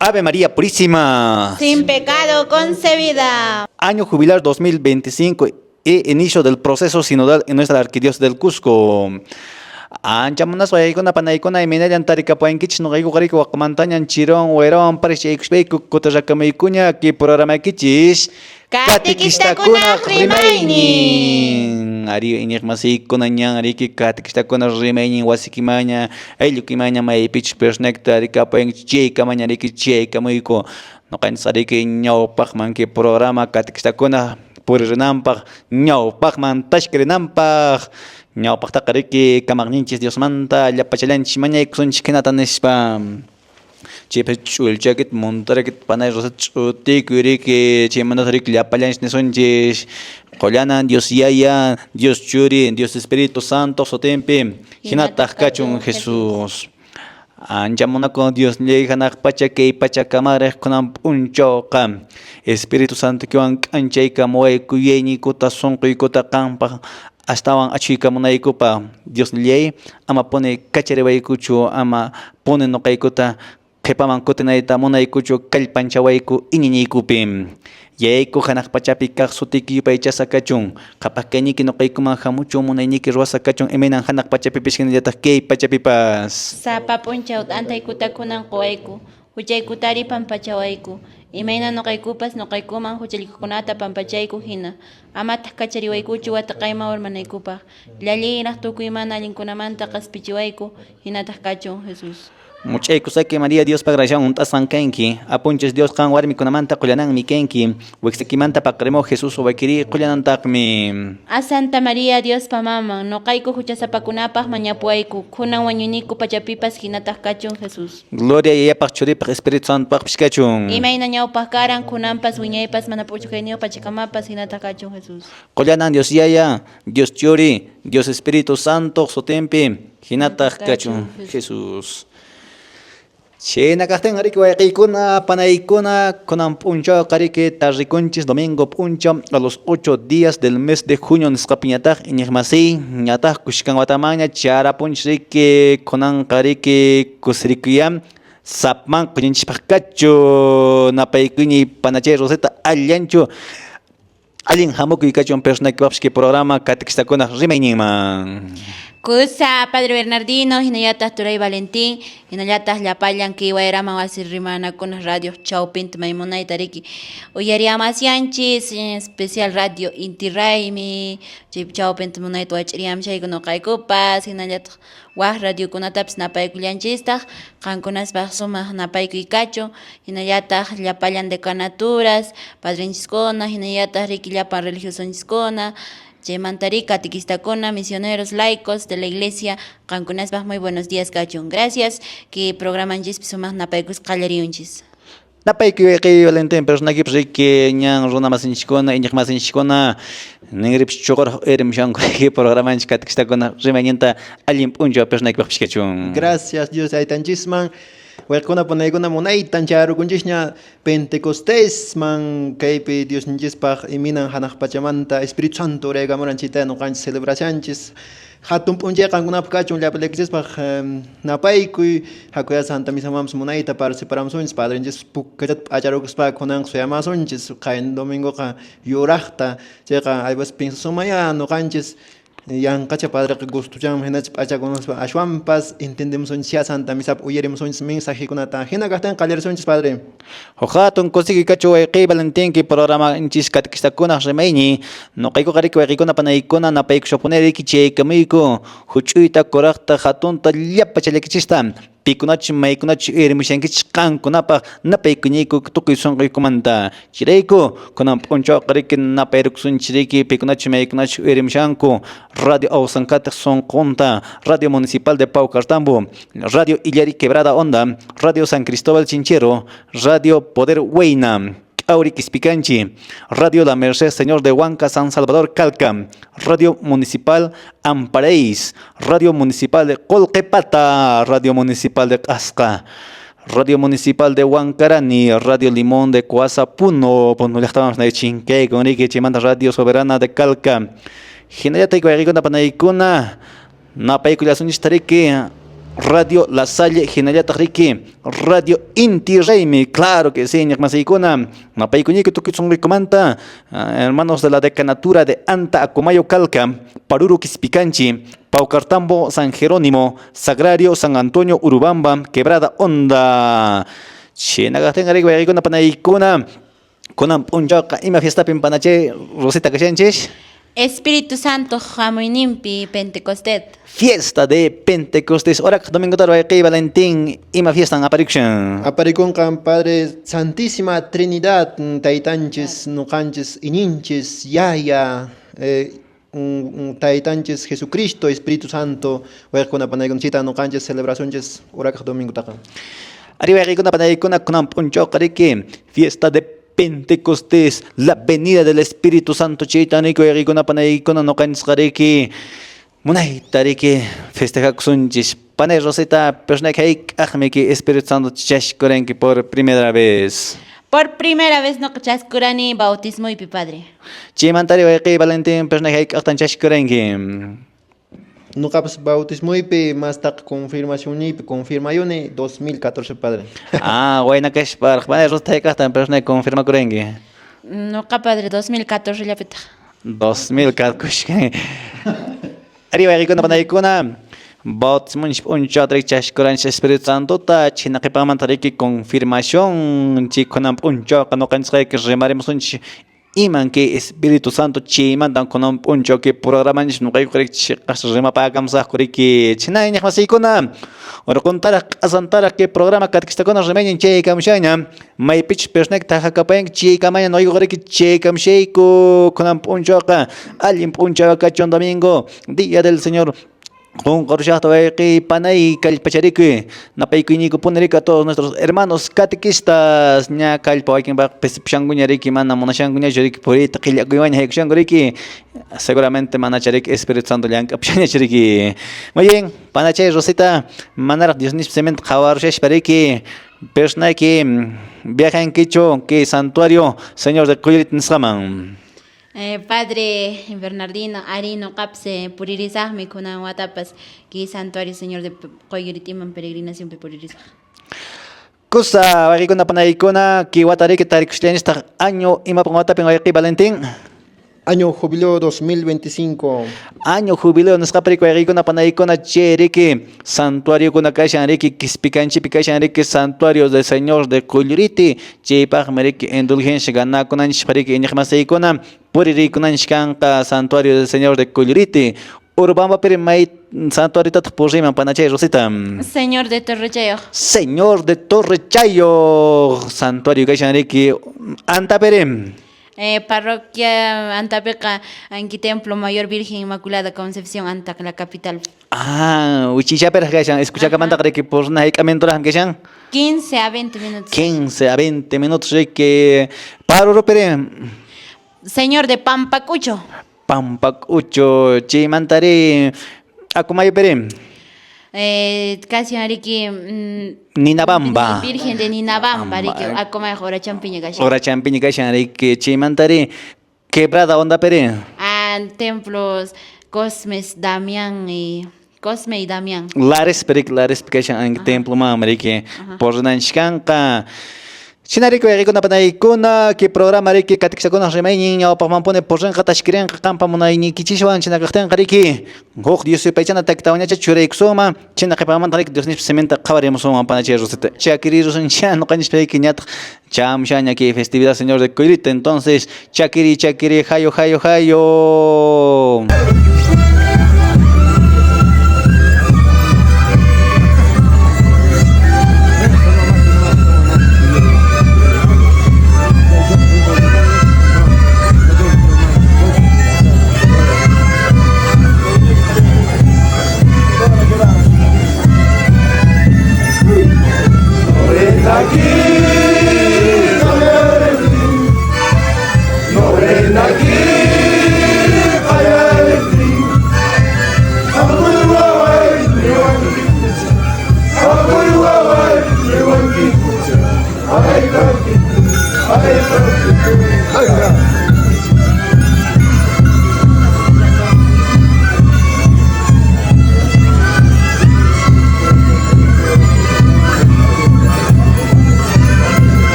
Ave María Purísima. Sin pecado concebida. Año jubilar 2025 e inicio del proceso sinodal en nuestra arquidiócesis del Cusco. Anchamunas waykuna panaykuna iminayan tarikapuankich nuqayku qariku waqmantañan chirón weron parishaykushpayku kutarakamaykuña ki programakichis Catequistakunaq rimaynin. Ari iñiq masiykunañan ariki catequistakunaq rimaynin wasikimaña ayllukimaña maypichis persnekta tarikapuankichis chaykamaña ariki chaykamuyku nuqanchis ariki ñawpaqman ki programa catequistakunaq puririnampaq ñawpaqman tashkirinampaq ñawpaqtaqa riki kamaqninchis Diosmanta llapachallanchis mañaykusunchis hinata nispa chaypi ch'ulchakit montarakit panay rosat ch'utiyku riki chaymanta riki llapallanchis nisunchis qollanan Dios Yaya, Dios Churi, Dios Espíritu Santo sotinpi hinataq kachun Jesús. Anchamunako Dios ley hanaqpacha kay pachakamaraq kunan p'unchawqa Espíritu Santo kiwan k'anchaykamuwayku yayniykuta sunquykuta qanpaq astawan achiykamunaykupa Dios ley ama pone kachariwaykuchu ama pone nuqaykuta qhipaman kutinayta munaykuchu kallpanchawayku iñiñiykupi yayku hanaq pachapi kaq sutiki yupaychasa kachun qhapaq kayniki nuqaykuman hamuchu munayniki ruwasa kachun imaynan hanaq pachapipish hinallataq kay pachapipas Sapa p'unchaw t'antaykuta kunan quwayku huchaykutari pampachawayku imayna nuqaykupas nuqaykuman huchallikukunata pampachayku hina amataq kachariwaykuchu wata qayma warmanaykupaq llalliyraq tukuy mana allinkunamanta qaspichiwayku hinataq kachun Jesús. Much'aykusaki María Dios pagracian unt'asan kanki apunchis Dios qan warmikunamanta qullananmi kanki wiksakimanta paqarimuq Jesús uwakiri qullanantaqmi A Santa María Dios pamaman nuqayku huchasapakunapaq mañapuwayku kunan wañuyniku pachapipas hinataq kachun Jesús. Gloria yayapaq churipaq Espíritu Santopaq pishkachun Imayna ñawpaq karan kunanpas wiñaypas mana puchukayniyu pachakamapas hinataq kachun Jesús. qollanan Dios Yaya, Dios Churi, Dios Espíritu Santo sotinpi hinataq kachun Jesús. Chayna kaqtin ariki wayqiykuna panaykuna kunan p'unchaw qariki tarrikunchis domingo p'unchaw a los 8 días del mes de junio nisqapiñataq iñiq masiy ñataq kushkan watamaña charapunchis riki kunan qariki kusirikuyam sapman qullinchispaq kachu napaykuñi panachay roseta allanchu allin hamukuy kachun personaykipaqpish ki programa catequistakunaq rimayninman. Kusa Padre Bernardino, hinallataq Turay Valentín, hinallataq llapallan kiwayrama wasi rimanakunaq radio chawpinta maymunayta riki uyariamasyanchis especial radio Inti Raymi chay chawpinta munayta wach'iriyamashayku nuqaykupas hinallataq waq radiokunatapis napaykullanchistaq qankunaspaq sumaq napaykuy kachun hinallataq llapallan decanaturas padrinchiskuna hinallataq riki llapan religiosunchiskuna Chaymantarí catequistakuna, misioneros, laicos de la iglesia, qankunaspaq muy buenos días kachun. Gracias que programanchis sumaq napaykus qallariyunchis. Napaykuy wayqiy Valentín personakipish riki ñan runa masinchikuna iñiq masinchikuna ningripis chuquraq irimshanku riki programanchis catequistakuna rimayninta allin p'unchaw personakipaqpish kachun. Gracias Dios aytanchisman Welkuna panaykuna munaytan charukunchishña Pentecostés man kaypi Diosninchispaq iminan hanaq pachamanta Espíritu Santo uraykamuranchita nuqanchis celebracionchis hatun p'unchay qankunapaq kachun llapallaykichispaq napaykuy hakuya Santa Misamamas munayta participaramsunchis padrinchis pukkachata p'acharukuspa kunan suyamasunchis qayn domingoqa yuraqta chayqa aypas pinsasumaya nuqanchis Yanqacha padre gustuchan hinach p'achakunaspa ashwanpas entendemusunchis Santa Misap uyarimusunchis mensajekunata hina kaqtin qallarishunchis padre. Hatun kusiki kachu wayqiy Valentín ki programa inchis catequistakunaq rimayni nuqaykuqa riki wayqiykuna panaykuna napaykushapunay riki chaykamuyku huch'uyta kuraqta hatunta llapa challakichista pikunachu maykunachu irimushankichis qankunapaq napaykuñayku tukuy sunquykumanta chirayku kunan p'unchawqa riki napayrikusunchis riki pikunachu maykunachu irimushanku Radio Awsankatiq sunqunta Radio Municipal de Paucartambo Radio Illari Quebrada Honda Radio San Cristóbal Chinchero Radio Poder Huayna Auriquispicanchi, Radio La Merced Señor de Huanca San Salvador Calca, Radio Municipal Ampareis, Radio Municipal de Colquepata, Radio Municipal de Casca, Radio Municipal de Huancarani, Radio Limón de Coazapuno, Puno estábamos de Chinque, con Ricky Chimanda Radio Soberana de Calca, Hinayatay Guayagona Panaykuna, Napaykuyasunich Tariki, Radio La Salle Hinayata Riki, Radio Inti Reimi, claro que sí, Ñakmasaykuna, Mapaykuñiki Tukitsun Rikomanta, hermanos de la decanatura de Anta Akumayo Calca, Paruru Kispicanchi, Paucartambo San Jerónimo, Sagrario San Antonio Urubamba, Quebrada Onda. Chinagatenga Riguna Panaykuna, Kunam Punjaka, Ima Fiesta Pimpanache, Rosita Cachenches. Espíritu Santo Jamuinimpi Pentecostés. Fiesta de Pentecostés. Ahora domingo tarde que Valentín ima fiesta en aparición. Aparicón con Padre Santísima Trinidad, Taitanches, Nucanches, Ininches, Yaya, Taitanches, Jesucristo, Espíritu Santo, Huercona Panagonchita, Nucanches, celebraciones, ahora domingo tarde. Arriba Rigona Panaicona con Puncho Carique, fiesta de Pentecostés, la venida del Espíritu Santo Chaitánico y Rigona Panaicona no cansareki. Munay tariki festeja sunchis Panay Rosita Persnekaik Ahmeki Espíritu Santo Chashkorenki por primera vez. Por primera vez no chaskurani bautismo y pipadre. Chimantari Weki Valentín Persnekaik Ahtan Chashkorenki. No capas bautismo y más ta confirmación y confirmación 2014 Padre. Ah, bueno que es para Panay Rosita Ahtan Persnek confirma Korenki. No capadre 2014 ya peta. 2014. Arriba Rigona Panaicona. Bautismo un chatri chashkoran Espíritu Santo ta china que pamantariki confirmación chikonam un choca no cansai que remaremos un iman que Espíritu Santo chiman dan konam un choque programan no kai correct chikas rema pagam sa koriki china nya masikona ora contara asantara que programa katkista kona remen che kamshanya mai pitch persnek ta hakapeng che kamanya no igoriki che kamsheiko konam un choca alim un choca chon domingo día del Señor. Con Corchato Panay Calpacharique, Napaikini Punerika, todos nuestros hermanos catequistas, Nya Calpo, Peshanguñariki, Mana Monashanguña, Jerik, Purita, Kiliaguan, Hekshanguriki, seguramente Manacharik, Espíritu Santo Yank, Apshanachiriki. Muy bien, Panache, Rosita, Manar, Diosnis Cement, Hawar Sheshpariki, Persnaki, viaja en Quicho, que santuario, Señor de Kuyirit Nsaman. Padre Bernardino Arino Capse Puririzah mi kuna watapas que santuario Señor de Coyuritiman peregrinación Puririzah. Cosa, Varicona Panaicona, que Watari que Tarixten esta año y Mapamata Penguaki Valentín. Año jubileo 2025. Año jubileo nuestra Varicona Panaicona Cheriki, santuario con Akashanriki, Kispicanchi Picashanriki, santuario del Señor de Culuriti, Chepag Meriki, indulgencia gana con Anshpariki, Enigmaseicona, Puririkunanskanka, santuario del Señor de Culuriti. Urbamba Perimay, santuario Tatpurima, Panache Rosita. Señor de Torrechayo. Señor de Torrechayo, santuario Kashanriki, Antaperim. Parroquia Antapeca, Anqui Templo Mayor Virgen Inmaculada Concepción, Antac, la capital. Ah, Uchicha Pergashan, escucha que manda que por Naik Amentoran Gashan. 15 a 20 minutos. 15 a 20 minutos, que Paro Perem. Señor de Pampacucho. Pampacucho, Chimantare, Akumayo Perem. Casi Ariki. Ninabamba. Virgen de Ninabamba, Ariki. Acoma Hora Champiña Gashan. Hora Champiña Gashan, que Chimantare. Quebrada Onda Perem. Templos Cosmes, Damián y. Cosme y Damián. Lares Gashan, en templo Mamarique. Por Nanskanka. Chinarico Erico Napanaicona, que programa Riki Katikakona Remaining, o Pamampone Posen Katashkiren, Kampamonai Kichishwan, Chinakatan Riki, Hoch Dios Pachana Tactawanya Churek Soma, Chinakapamantarik, Disney Cementa Kavaremosoma Panacheros, Chakiris and Chan, Kanishpekinat, Cham Shanya, que festividad Señor de Coirita, entonces, Chakiri, Hayo, Hayo, Hayo.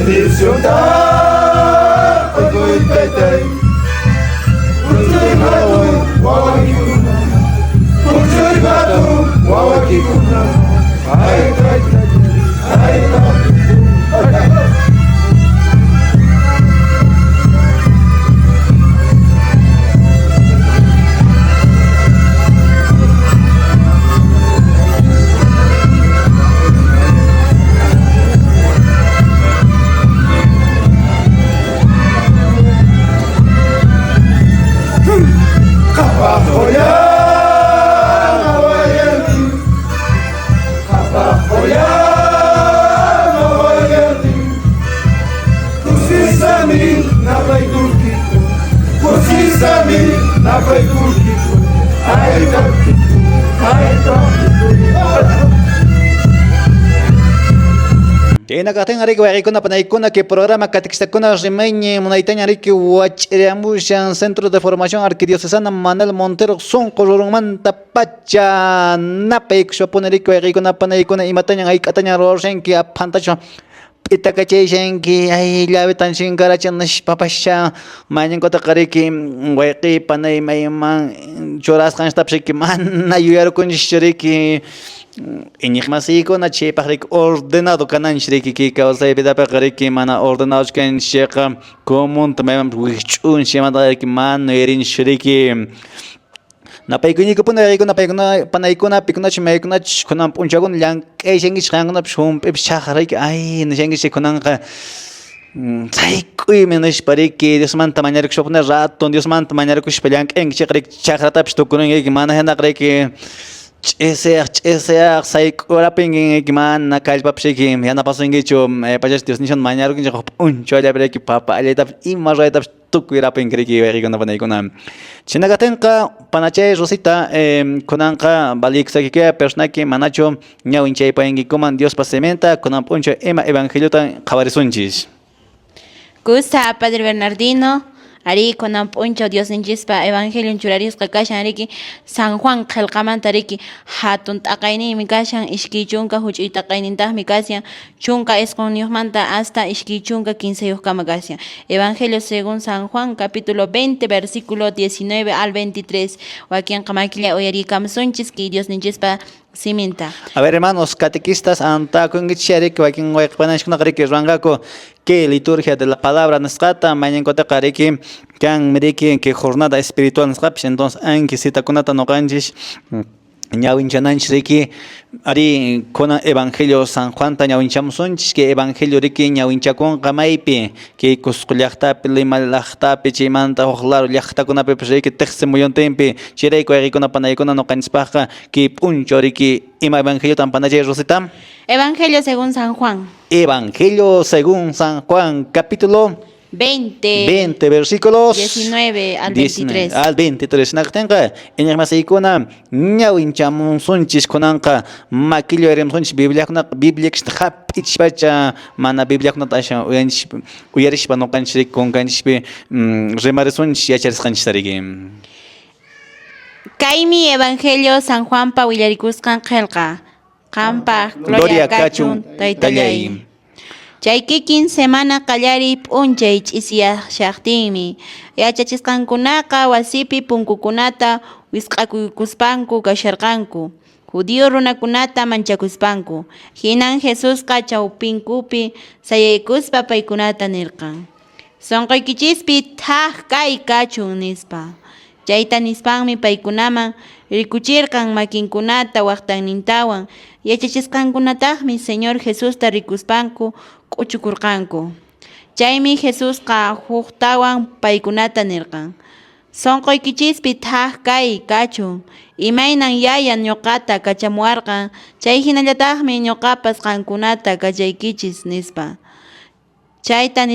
bendición ta koitaitai Uchoy matu wawakikuna Uchoy matu wawakikuna Ay Nakateng ari kuna panaykuna que programa katikistakuna rimayñi munaytaña riki wach'iriamushan Centro de Formación Arquidiocesana Manuel Montero Sonco Rurunmanta pacha napaykushapuna riki wayqikuna panaykuna imataña hayk'ataña ruwashanki aphantachu itakachaysanki ay llavitan shinkarachanash papasha mañankutaqa riki wayqi panay mayman churasqanchitapshiki mana yuyarkunchik riki iñiqmasiykunata chaypaq riki ordenado kananchik riki kay kawsaypidapiqa riki mana ordenados kanchikqa comunta mayman wikch'unchik chaymanta riki mana yuyarinchik riki napaykunikupuna yaykuna paykuna panaykuna pikunachu maykunachu kunan p'unchakuna llank'aysankichik qankunapish hump'ipish chaqrayki ay nishankichik kunanqa sayk'uymi nishpa riki Diosmanta mañarikushpapuna raton Diosmanta mañarikushpa llank'aykichik riki chaqratapish tukurinki mana hinaq riki ch'isaq sayk'urapinki mana kallpapish yanapasunkichu pachash Dios nishan mañarukinchik p'unchallapi riki papa allaytapish ima raytapish tukuyrapinki riki wayk'ikuna panaykuna chinakatinqa panachay Rosita kunanqa baliksakika personaki manachu ñawinchaypayankikuman Diospa sementa kunan p'unchaw ima evangeliota qhawarisunchik. Gusta Padre Bernardino, ari kunan p'unchaw Dios ninchispa evangelio churarisqa kashan riki San Juan qillqamanta riki hatun t'aqayniymi kashan ishkiy chunka huch'uy t'aqaynintaqmi kasyan chunka isqunniyoqmanta hasta ishkiy chunka 15 kasyan. Evangelio según San Juan capítulo 20 versículo 19 al 23 wakinqa makilla uyariykamusunchis ki Dios ninchispa siminta. A ver, hermanos catequistas, anta kungichari que wakin wayqpanashkuna riki rangaku que liturgia de la palabra nisqata mañankutaqa riki kan miriki que jornada espiritual nisqapish entonces anki sitakunata noqanchik ñawinchananchik riki ari kuna evangelio San Juan ta ñawinchamusunchik que evangelio riki ñawinchakunqa maypi que Cusco llaqtapi Lima llaqtapi chaymanta huk lado llaqtakunapipish riki tiqsi muyuntinpi chirayku waykikuna panaykuna noqanchikpaqa que p'unchaw riki ima evangelio tan panachay Rosita. Evangelio según San Juan. Evangelio según San Juan capítulo 20 versículos 19 al 23. Al 23. Naktenqa iñiqmasiykuna ñawinchamusunchis kunanqa makillo erimsunchis Bibliakunata hap'ichpacha mana Bibliakunata asha uyarishpa noqanchik kunkanchikpi rimarisunchis yacharisqanchis riki. Kaymi Evangelio San Juanpa willarikusqan qillqa. Qampa gloria kachun taytallay. Chaykikin semana qallari p'unchay ch'isiyashaqtinmi yachachisqankunaqa wasipi punkukunata wisq'akuspanku kasharqanku judío runakunata manchakuspanku hinan Jesusqa chawpinkupi sayaykuspa paykunata nirqan sonqoykichispi thaq kay kachun nispa chayta nispanmi paykunaman rikuchirqan makinkunata waqtannintawan yachachisqankunataqmi Señor Jesusta rikuspanku k'uchukurqanku chaymi Jesusqa huqtawan paykunata nirqan sonqoykichispi thaq kay kachun imaynan yayan ñuqata kachamuwarqan chay hinallataqmi ñuqapas qankunata kachaykichis nispa chayta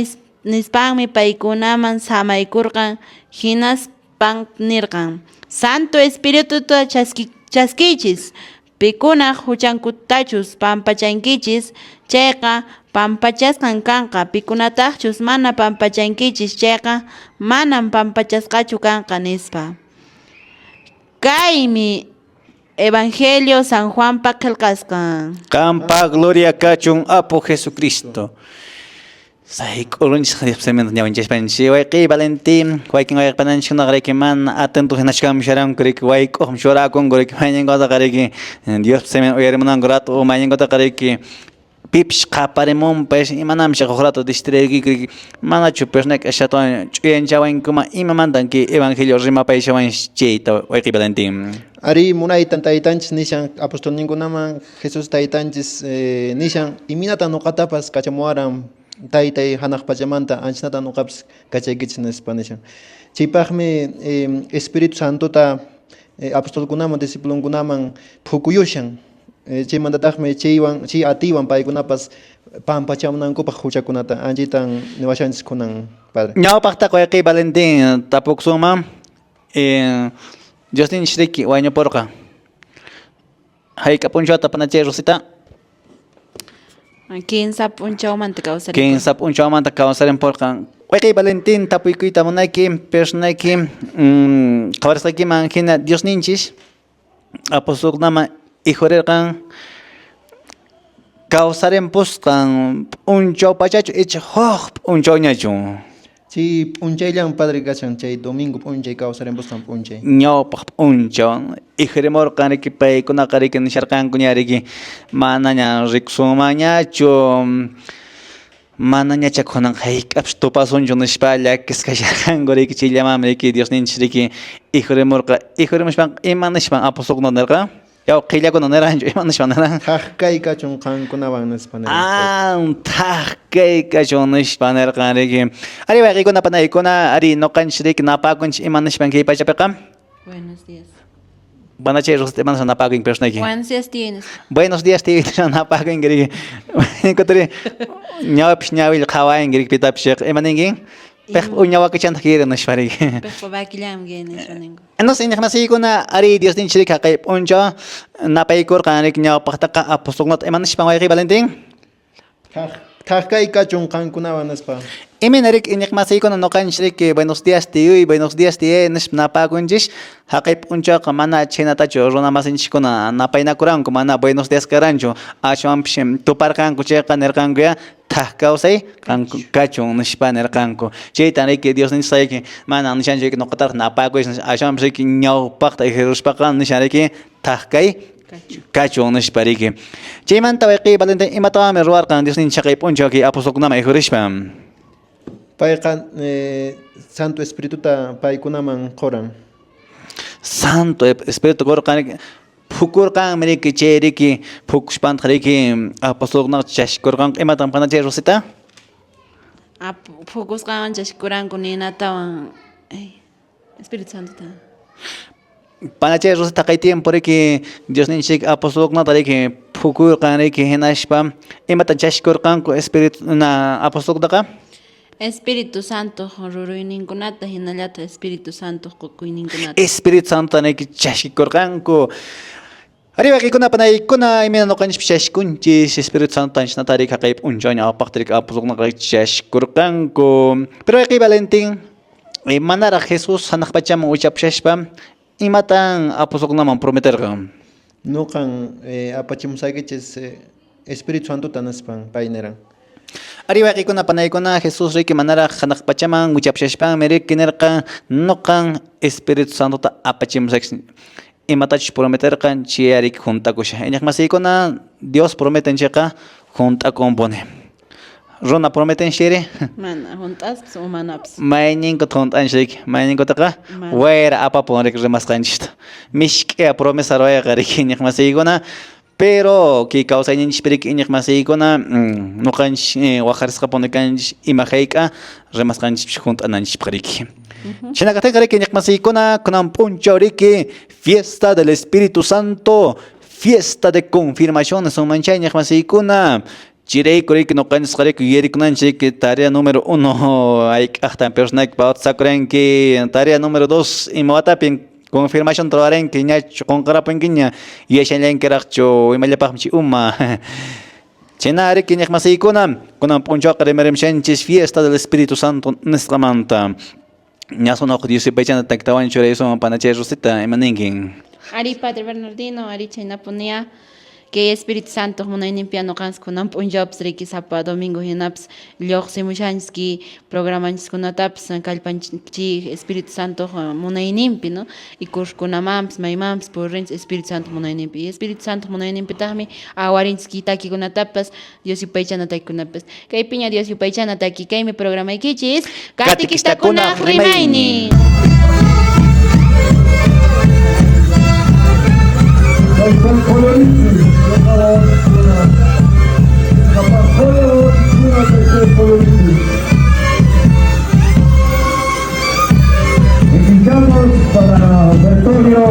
nispanmi paykunaman samaykurqan hinaspan nirqan Santo Espirituta chaskichis pikuna huchankutachus pampachankichis chayqa pampachasqan kanqa pikunataqchus mana pampachankichis chayqa manan pampachasqachu kanqa nispa kaymi Evangelio San Juanpa qillqasqa. Qampa gloria kachun Apo Jesucristo. Saik ulunch semen nyawanches panchi waiki Valentin waikin waik pananchi na gareki man atento hinachkam sharam kurik waik om shora kon kurik mayen goza gareki Dios semen oyermunan grato o mayen goza gareki pips qaparemon pues imanam shaqorato distregi kurik mana chupesnek eshaton chuyen chawen kuma imamandan ki evangelio rima paishawan cheita waiki Valentin Ari munay tantaytanchis nishan apostol ninkunaman Jesús taytanchis nishan iminata nuqatapas kachamuaran taytay hanaq pachamanta anchnata nuqapas kachaykichis nispa nishan. Chaypaqmi Espíritu Santota apostolkunaman discipulunkunaman phukuyushan. Chaymantataqmi chay atiwan paykunapas pampachamunankupaq huchakunata anchitan niwashanchis kunan padre. ñawpaqta waiki Valentin tapuksuma Justin Shriki waño porqa hayka punchota panache Rosita 15 punchawmanta kawsariy. 15 punchawmanta kawsaren porqa waiki Valentin tapuykuyta munayki personayki qawarisqayki manhina Dios ninchis apostolkunama hijorerqan kawsaren pusqan punchaw pachachu icha huk punchawñachu Chay p'unchayllan padre kashan chay domingo p'unchay kawsarembusqan p'unchay. ñawpaq punchaw hijrimorqanriki paykunaqa riki nisharqanku ñariki manaña riqsumañachu manañacha kunan hayk'apis tupasunchu nishpa llakisqasharqanku riki chayllamanmi riki Dios ninchis riki hijrimushpan ima nishpan apostolkuna nirqa yaw qillakuna niranchu ima nishpan niran Haqkay kachun qankunawan nispa tahkay kachun nishpa nirqan riki ari waqaykuna panaykuna ari noqanchis riki napakunchis ima nishpan kay pachapiqa Buenos días. Banachay Rosita manas napagin personaki. Buenos días tienes. Buenos días tío napagin giri. Kotri ñawapis ñawil qawain giri pitapshik emaningin. Pek uñawa kachan kiri nashpari. Pero bakillam gene soningo. Anos inigmasi kuna ari Dios din chiri kaqay uncha napaykur qanik ñawpaqtaqa apostolnot emanish pangwayqi Valentin. Haqkay kachun qankunawan nispa. Iminarik inigmasi kuna noqanchik buenos días tío y buenos días tío nish napagunchis haqay unchaqa mana chinatachu runamasinchikuna napaynakuranku mana buenos días karanchu ashwanpish tuparqanku chayqa nirqankuya tahkawsay kachun nishpa nirqanku chaytan riki Dios nisayki mana nishanchiki noqatarqa napakush ashwanpish riki ñawpaqta ijirushpaqa nishanriki tahkay kachun nishpa riki chaymanta wayqi Valentin imatawami ruwarqan Dios ninchaqay p'unchawki apostolkunama ijurishpa Payqa Santo Espirituta paykunaman qoran. Santo Espíritu korqan phukurqan riki chay riki phukushpanta riki apostolkunata chashkurqan imatan panachay Rosita Phukusqan chashkuranku ninatawan Espíritu Santo ta. panachay Rosita kay tiempo riki Dios ninchik apostolkunata riki phukurqan riki hinashpa imatan chashkurqanku Espíritu na apostolkunataqa Espíritu Santo ruruyninkunata hinallata Espíritu Santo qukuyninkunata. Espíritu Santo riki chashkurqanku Arriba que kuna panaykuna imina noqanchis chashkunchis Espíritu Santo tanchnata riki haqay p'unchawña awpaqta riki apostolkunata chashkurqanku pero haqay Valentin manaraq Jesús hanaq pachaman uchapushashpa imatan apostolkunaman prometerqa Nuqan apachimusaykichis Espíritu Santota nispan payniran. Arriba que kuna panaykuna Jesús riki manaraq hanaq pachaman uchapushashpanmi riki nirqa nuqan Espíritu Santota apachimusaykichis imatachus prometerqan chay riki juntakusha iñaqmasiykuna Dios prometen chayqa juntakunpuni runa prometen shiri Mana juntas o manaps. mayninkuta juntanchik mayninkutaqa wayra apapun riki rimasqanchista mishk'ay promesa ruwayqa riki iñaqmasiykuna pero kay kawsayninchikpi riki iñaqmasiykuna nuqanchik waqarisqapuni kanchik ima hayk'a rimasqanchikpish juntananchikpaq riki Chinakateka riki ñaqmasiykuna kunan p'unchaw riki fiesta del Espíritu Santo fiesta de confirmación sumanchay ñaqmasiykuna chirayku riki nuqanchikqa riki yuyarikunanchik riki tarea número 1 hayk'aqtan personayki bautizakuranki tarea número 2 imawatapin confirmación trawaranki ñachu qunqarapunkiña yashanllankiraqchu imallapaqmi uma chayna riki ñaqmasiykuna kunan p'unchawqa rimarimshanchis fiesta del Espíritu Santo nisqamanta ñasunoq Dios paychana taktawan churaysuman panachay Rosita imaningin Ari Padre Bernardino, Ari chaynapunia que Espíritu Santo munayninpia noqanskuna punjaps riki sapa domingo hinaps lluqsimushanski programanchikkunatapas kallpanchik Espíritu Santo munayninpi no y kushkunamampis maymanpis purrinchik Espíritu Santo munayninpi Espíritu Santo munayninpitaqmi awarinchik takikunatapas Dios yupaychanataykunapas kaypiña Dios yupaychanataki kaymi programaykichis Catequistakuna rimaynin. Invitamos para Bertorio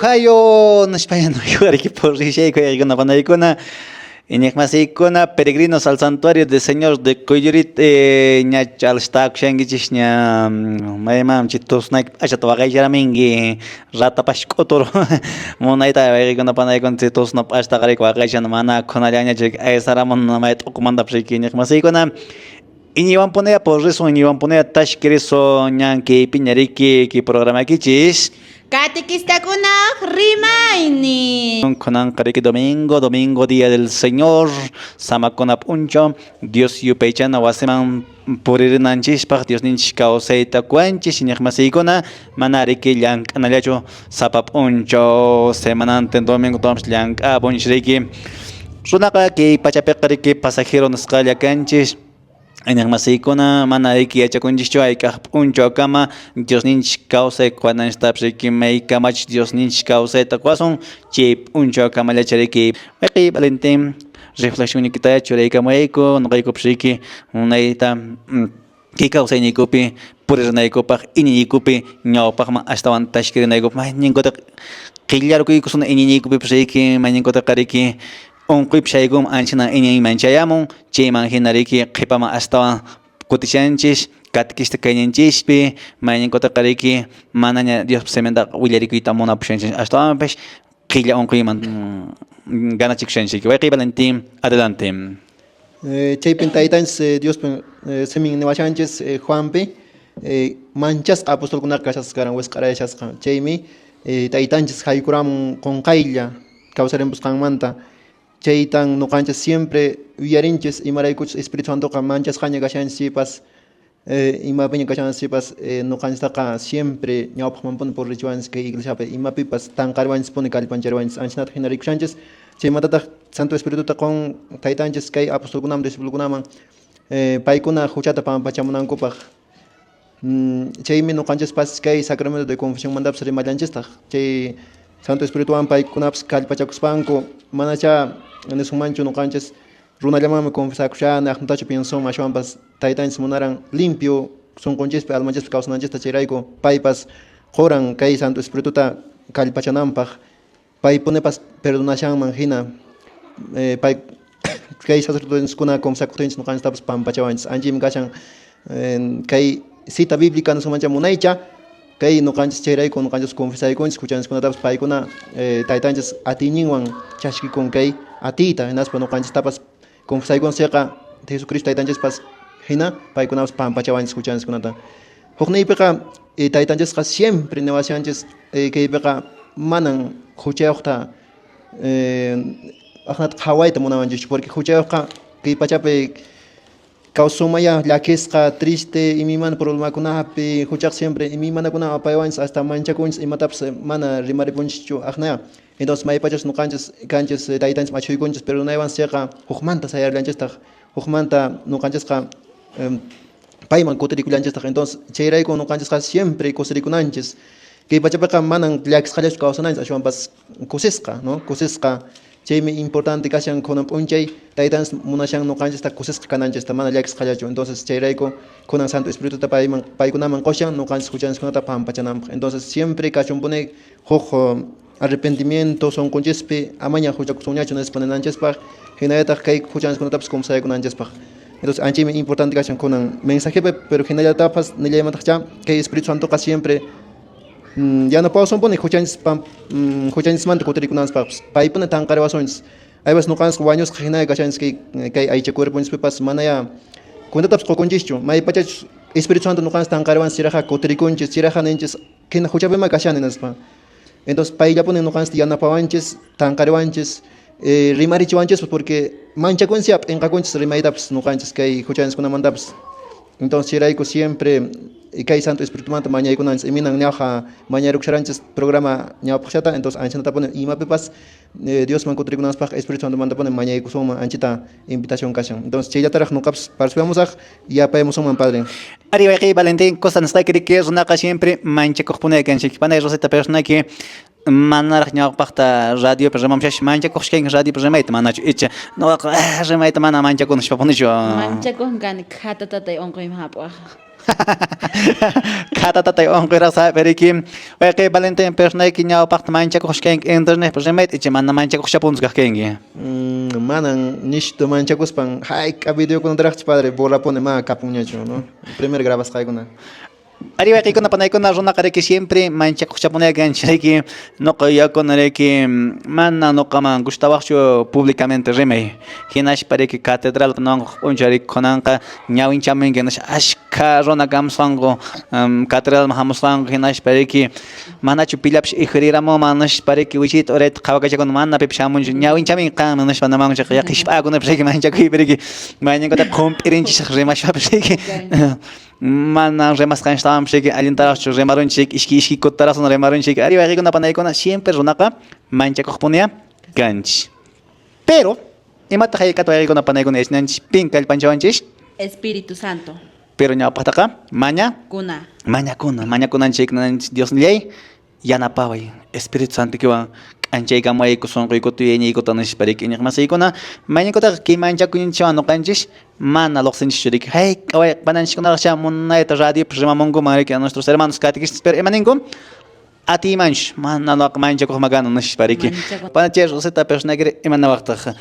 Hayo, nashpayano yugariki por rishayko yayguna panaykuna iñakmasiykuna peregrinos al santuario del Señor de Coyurit ña chalshtakushankichis ña maymam chitusnak achatawaqaycharaminki ratapash k'uturo munayta yayguna panaykuna chitusnap ashtaqarayku waqaychana mana kunallañachik aysaramun may t'uqmantapish riki iñakmasiykuna iñiwanpunaya por eso iñiwanpunaya tashkiriso ñanki piñariki ki programakichis Catequistakuna rimaynin. Kunan kariki domingo día del Señor, samakuna puncho, Dios yupaychana wasiman puririnanchispak, Dios ninchis kawsayta kuanchis, iñakmasiykuna, manariki llank'anallachu sapa puncho, semanante domingo tomsh llank'apunchiriki. Runaqa kay pachapiqa riki pasajero nisqalla kanchis. Iñakmasiykuna mana riki yachakunchischu aykaq puncho kama Dios ninchik kawsay kuananchiktapish riki maykamachik Dios ninchik kawsayta kuasun chay puncho kamallacha riki wayqiy Valentin reflexionikita churaykamayku nuqaykupish riki unayta kay kawsayniykupi puririnaykupak iñiykupik ñawpaqman ashtawan tashkirinaykupik mayninkutaq qillarukuykusuna iñiykupipis riki mayninkutaqa riki unquypish shaykun anchana iñayman chayamun chayman hina riki qhipaman astawan kutishanchis catequista kayninchishpi mayninkutaqa riki manaña Dios semanta willarikuyta munapushanchis ashtawanpish qilla unquyman ganachikushanchik wayqiy Valentin adelante. Chaypin taytanchis Dios semin niwashanchis Juanpi manchas apostolkunaqa kashasqaran wisq'arayashasqa chaymi taytanchis haykuramun qunqaylla kawsarimpusqanmanta chaytan nuqanchis siempre willarinchis imaraykuchus Espíritu Santoqa manchasqaña kashanchikpas imapiña kashanchikpas nuqanchistaqa siempre ñawpaqmanpuni purichiwanchis kay iglesiapi imapipas tanqariwanchispuni kallpancharwanchis anchinata hina rikushanchis chaymantataq Santo Espirituta qun taytanchis kay apostolkunaman discipulkunaman paykuna huchata pampachamunankupaq chaymi nuqanchispas kay sacramento de confesiónmantapas rimallanchistaq chay Santo Espirituwan paykunapas kallpachakuspanku manacha nisqmanchu nuqanchis runallamanmi confesakushani aqnutachu piensuman ashwanpas taytanchis munaran limpio sunqunchishpi almanchispi kawsananchista chayrayku paypas quran kay Santo Espirituta kallpachananpaq paypunepas perdonashanman hina pay kay sacerdotesikuna confesakutinchis nuqanchistapas pampachawanchis anchimi kashan kay cita bíblica nisqmancha munaycha kay nuqanchis chayrayku nuqanchis confesaykunchis escuchanchikkunatapas paykuna taytanchis atiñinwan chashkikun kay atiyta hinaspa nuqanchistapas confesaykunchikqa Jesucristo taytanchispas hina paykunapas pampachawanchis escuchanchikkunata hukniypiqa taytanchisqa siempre niwashanchis kaypiqa manan huchayuqta aqnata qhawayta munawanchis porque huchayuqqa kay pachapi causumaya laquesqa triste y mi mana problema kunapi huchak siempre y mi mana kuna apayawans hasta manchakuns y mataps mana rimaripunchu ajna entonces may pachas no canchas taitans machuykunchas pero no iban seqa hukmanta sayarlanchas ta hukmanta no canchas ka payman kutirikulanchas ta entonces chayrayku no canchas ka siempre kusirikunanchas que pachapaqa manan llaksqallach kawsananchas ashwanpas kusisqa no kusisqa chaymi importante kashan kunan p'unchay taytans munashan nuqanchista kusisqa kananchista mana llaksqallachu entonces chayrayku kunan santo espirituta paykunaman qushan nuqanchis huchaniskunata pampachananpaq entonces siempre kachunpuni huk arrepentimiento sonqunchishpi amaña huchakusunñachu nispanananchispaq hinallataq kay huchaniskunatapas kumsaykunanchispaq entonces anchaymi importante kashan kunan mensajepi pero hinallatapas nillaymantaqa kay Espíritu Santoqa siempre ya no puedo suponer escuchantes manta kutirikunanspapas paypuna tanqariwasunchis ayvas nuqanchis wañus qhina kashanchis kay aycha cuerpunchispipas mana ya cuentatapas qokunchischu may pachach Espíritu Santo nuqanchis tanqariwanchis chiraqa kutirikunchis chiraqa ninchis kina huchapima kashani nispa entonces payllapuni nuqanchis yanapawanchis tanqariwanchis rimarichiwanchis porque manchakunchis p'inqakunchis rimaytapas nuqanchis kay huchaniskunamantapas entonces chirayku siempre kay Santo Espíritu Manta mañaykunanchis iminan ñawqa mañayrukusharanchis programa ñawpaqchata entonces anchanatapuni imapipas Diosman kutirikunaspaq Espíritu Santo mantapuni mañaykusunman anchita invitación kashan entonces chayllataraq nuqapas participamusaq yapaymusunman padre Ari waqi Valentín cosa nasta que runaqa siempre manchakuqpuni kanchik panay Rosita personaki manaraq ñawpaqta radio ramamshash manchakuqshkayki radio rimayta manachu icha nuqa rimayta mana manchakunashpapunichu manchakuqkani khatatata onquyman hap'aq Katatatay onqiraq saperiki waqi Valentín personaki ñawpaqta manchakuqshkayki internet rimayta icha mana manchakuqshapunsqaq kanki manan nishto manchakuspan hayqa videokunataraqchis padre borrapuni ma kapunñachu no primer grabasqaykuna Ari waqikuna panaykuna runaqariki siempre manchakuqchapunaykanchirayki nuqa yakunarayki mana nuqaman gustawaqchu públicamente rimay hinashpariki catedralta nanquq p'unchariki kunanqa ñawinchaminki hinash ashkha runa kamsanqu catedralman hamusqanku hinashpariki manachu pillapish ijriramunman nishpariki wichita urayta qhawakachakuna mana pipish hamunchu ñawinchamin qanmi nishpa namanchik yaqishp'akunapiriki manchakuypiriki mayninkota qumpirinchik rimashpapiriki mana remasqanchiktawanpishiki allintaraqchu rimarunchik ishki kutaraqsan rimarunchik ari waqikuna panaykuna siempre runaqa manchakuqpunia kanchik pero imataq hayk'ata waqikuna panaykuna isnanchik pin kallpanchawanchik Espíritu Santo pero ñawpaqtaqa mañakunanchik nanchik Dios ley yanapaway Espíritu Santo kiwan anchaykamayku sunquykuta yuyayniykuta nishpariki iñiqmasiykuna mayninkutaqa kay manchakuninchikwan nuqanchik mana lluqsinchikchu hay q'away pananchikkunaqcha munayta radiopi rimamunkuman riki nuestros hermanos catequistas pero imaninkum atimanch mana nuqa manchakuq magana nishpariki panachay Rosita personakiri imanawaqtaq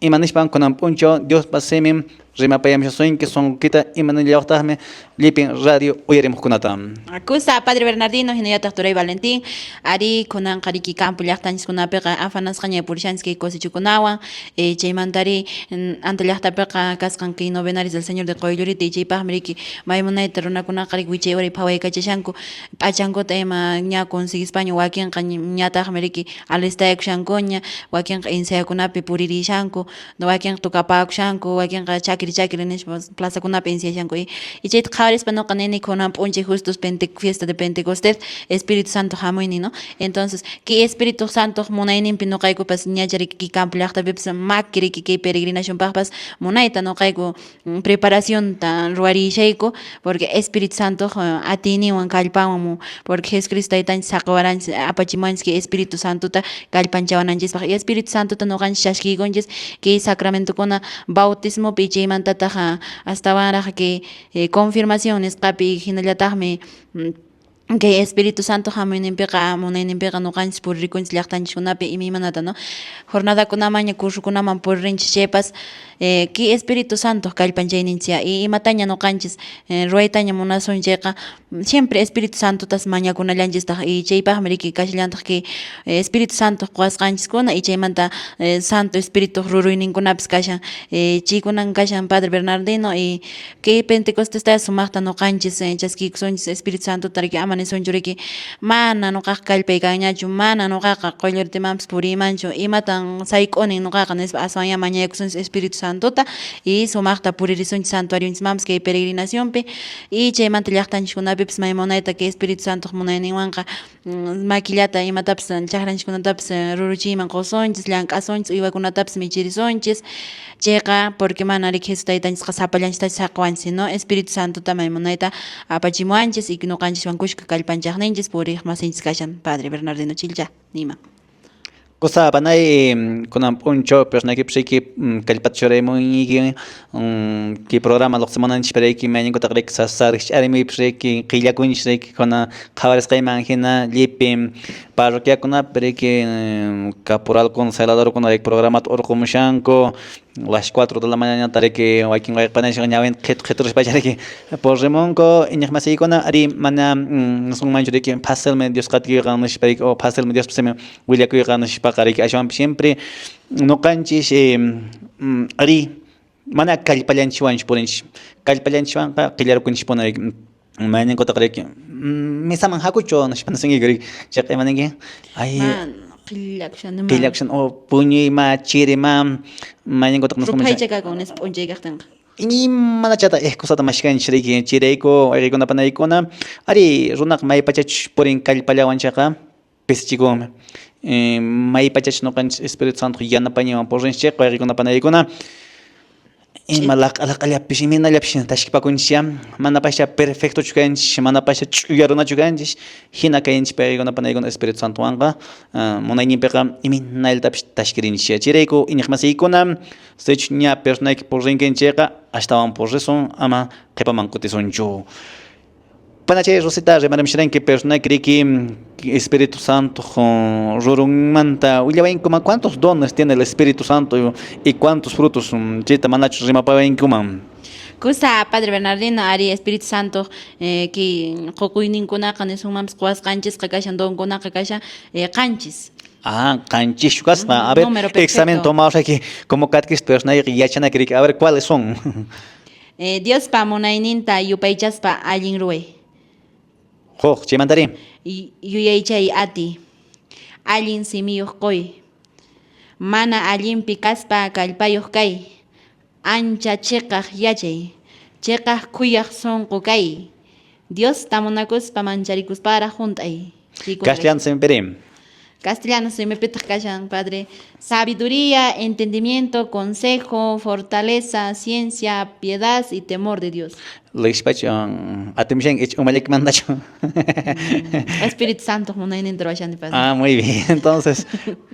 imanishpan kunan p'unchaw Diospa simin rimapayamshasunki sunqukita imanallawaqtaqmi llipin radio uyarimuqkunata Akusa Padre Bernardino hinallataq Turay Valentín ari kunanqa riki campo llaqtanchikkunapiqa afanasqaña purishanchik cosichukunawan chaymantari anta llaqtapiqa kasqanki novenarios del Señor de Qoyllurita y chaypaqmi riki maymunayta runakunaqa riki wichay uri phawaykachishanku p'achankuta ima ña conseguispaña wakinqa ñataqmi riki alistayakushankuña wakinqa ensayakunapi puririshanku wakinqa tukapakushanku wakinqa chakiri nishpa plazakunapi ensayshanku y chayta qhawarispa nuqa nini kunan p'unchay justos fiesta de Pentecostés Espíritu Santo hamuyni no entonces que Espíritu Santo munayninpi nuqaykupas ñacha riki campo llaqtapipas maki riki kay peregrinacionpaqpas munayta nuqayku preparacionta ruwarishayku porque Espíritu Santo atiniwan kallpawan porque Jesucristo taytanchik saqawaranchik apachimanchik que Espíritu Santota kallpanchawananchispaq y Espíritu Santota nuqanchik shashkiykunchis kay sacramentokuna bautismopi chaymantataq hastawanraq que confirmación nisqapi hinallataqmi que Espíritu Santo hamunninpiqa munayninpiqa nuqanchis puririkunchis llaqtanchikkunapi imaymanata no jornadakunaman kursukunaman puririnchis chaypas que Espíritu Santo kallpanchayninchik y imataña nuqanchis ruaytaña munasunchayqa siempre Espíritu Santotas mañakunallanchistaq y chaypaqmi riki kashllantaq que Espíritu Santo quwasqanchiskuna y chaymanta Santo Espíritu ruruyninkunapis kashan chaykunan kashan Padre Bernardino y que Pentecostés sumaqta nuqanchis chaskikusunchis Espíritu Santo riki ama nisunchu riki mana nuqaqa kallpaykanñachu mana nuqaqa qollurtimanpas purimanchu imatan sayk'unin nuqaqa nispa aswanya mañaykusunchis Espíritu Santota y sumaqta puririsunchis santuariomanpas kay peregrinacionpi y chaymanta llaqtanchikkunapipas maymunayta kay Espíritu Santo munayninwanqa maquillata imatapas chaqranchikkunatapas ruruchiyman qusunchis llank'asunchis uywakunatapas michirisunchis chayqa porque mana riki Jesús taytanchikqa sapallanchiktachu saqwanchis no Espíritu Santota maymunayta apachimuanchis y nuqanchikwan kushka kallpanchaqninchis puriq masinchis kashan Padre Bernardino Chilcha nima. Cosa panay kunan puncho personaki pshiki kalpatchore muy ki programa lo semana nchpereki mañan ko takrek sasar arimi pshiki qilla kunchiki kona khawares qayman hina lipi parroquia kuna pereki caporal consolador kuna el programa orqumushanko las 4 de la mañana tareki wakin way panash ngawen khetros pachareki por remonko inyahmasi kuna ari mana sung manchureki pasel me dios qatki qanish pereki o pasel me dios pseme wilaku qanish paqareki ashwan siempre no canchis ari mana kallpallanchiwanch porinch kallpallanchiwanqa qillar kunch poner mañan ko takreki misaman hakucho nash panasingi gari chaqay manangi ay Kilakshan o puñuy ma chiri ma mañan ko taknas Rupay chaka con esponja gastanga. Ini mana chata cosata mashkan chiriki chireko ay na panay ko na ari runak may pachach porin kalpalawan chaka peschigo may pachach no kan Espíritu Santo yana panyawan porin cheko ay na panay ko na malak alak alap pishimin alap shin tashki pakunchia mana pasha perfecto chukanch mana pasha chuyaruna chukanch hina kainch pero na panay ko Espíritu Santo anga mona ni peka imin nail tap tashkirin chia chireko inigmasi ko na sech nya persona que por ringen cheka hasta van por eso ama kepa mankutison jo panache rosita remaram shiren que persona que Espíritu Santo rurun manta ullabain como cuántos dones tiene el Espíritu Santo y cuántos frutos chita manachos rimapabain kuma Kusa Padre Bernardino ari Espíritu Santo que qoquynin kunaqa nisumams qwas qanchis qakashan don kunaqa kasha qanchis. Canchis a ver examen tomamos aquí como catequista persona y yachana que a ver cuáles son Dios pa munayninta yupaychas pa allin ruway. Chimantari Yuyaychay ati allin simiyuq qoy mana allin pikaspa kallpayuq kay ancha chiqaq yachay chiqaq kuyaq sunqu kay Dios tamunakuspa mancharikuspa junt'ay Castellano siempre Castellano se me pita callan, Padre. Sabiduría, entendimiento, consejo, fortaleza, ciencia, piedad y temor de Dios. Leishpach atimsheng ich umalik mandacho. Espíritu Santo, una introducción de Padre. Muy bien. Entonces,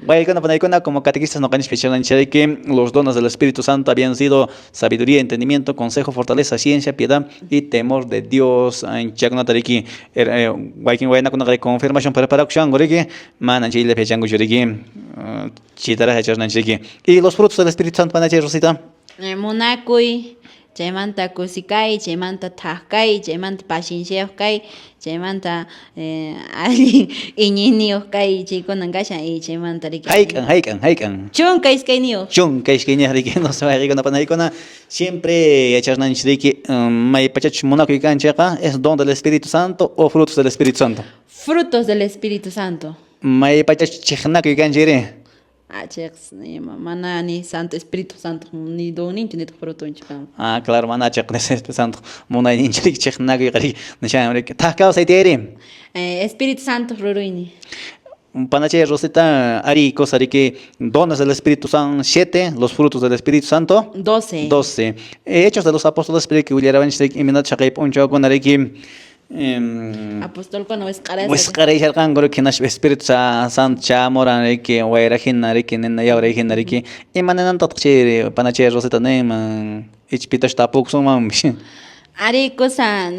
voy a poner como catequistas no can especial que los dones del Espíritu Santo habían sido sabiduría, entendimiento, consejo, fortaleza, ciencia, piedad y temor de Dios. En Chacona Tariki, voy a con confirmación para acción, goriki, manan chile pechango juriki, chitara hechas nanchiki. Y los frutos del Espíritu Santo van a Rosita. Monacuy. Chaymanta kusikay, chaymanta tahkay, chaymanta pacienciaykay, chaymanta ali iñiniyukkay chaykunan kashan y chaymanta riki. Haykan. Chunka iskayniyuq. Chunka iskayniyuq riki no se va riki no panaykuna siempre echasnanchis riki may pachach monakuy kanchayqa es don del Espíritu Santo o frutos del Espíritu Santo. Frutos del Espíritu Santo. May pachach chiknakuy kanchayri. Chex mana ni Santo Espíritu Santo ni donin ni fruto nchkan. Claro, mana chek Espíritu Santo mona ni chik chiknakuy qari nishan riki tahkaw sayteri. Espíritu Santo ruruini. Panache Rosita Ari cosa que dones del Espíritu Santo 7, los frutos del Espíritu Santo 12. Hechos de los apóstoles que huyeran y minat chaqay poncho con ariki Apóstol cuando es cara. Pues cara y algan goro que nas Espíritu Santo chamoran que waira hinari que nena yaura hinari que y manan tatche panache Rosita neman ichpita stapuk sumam. Ari cosa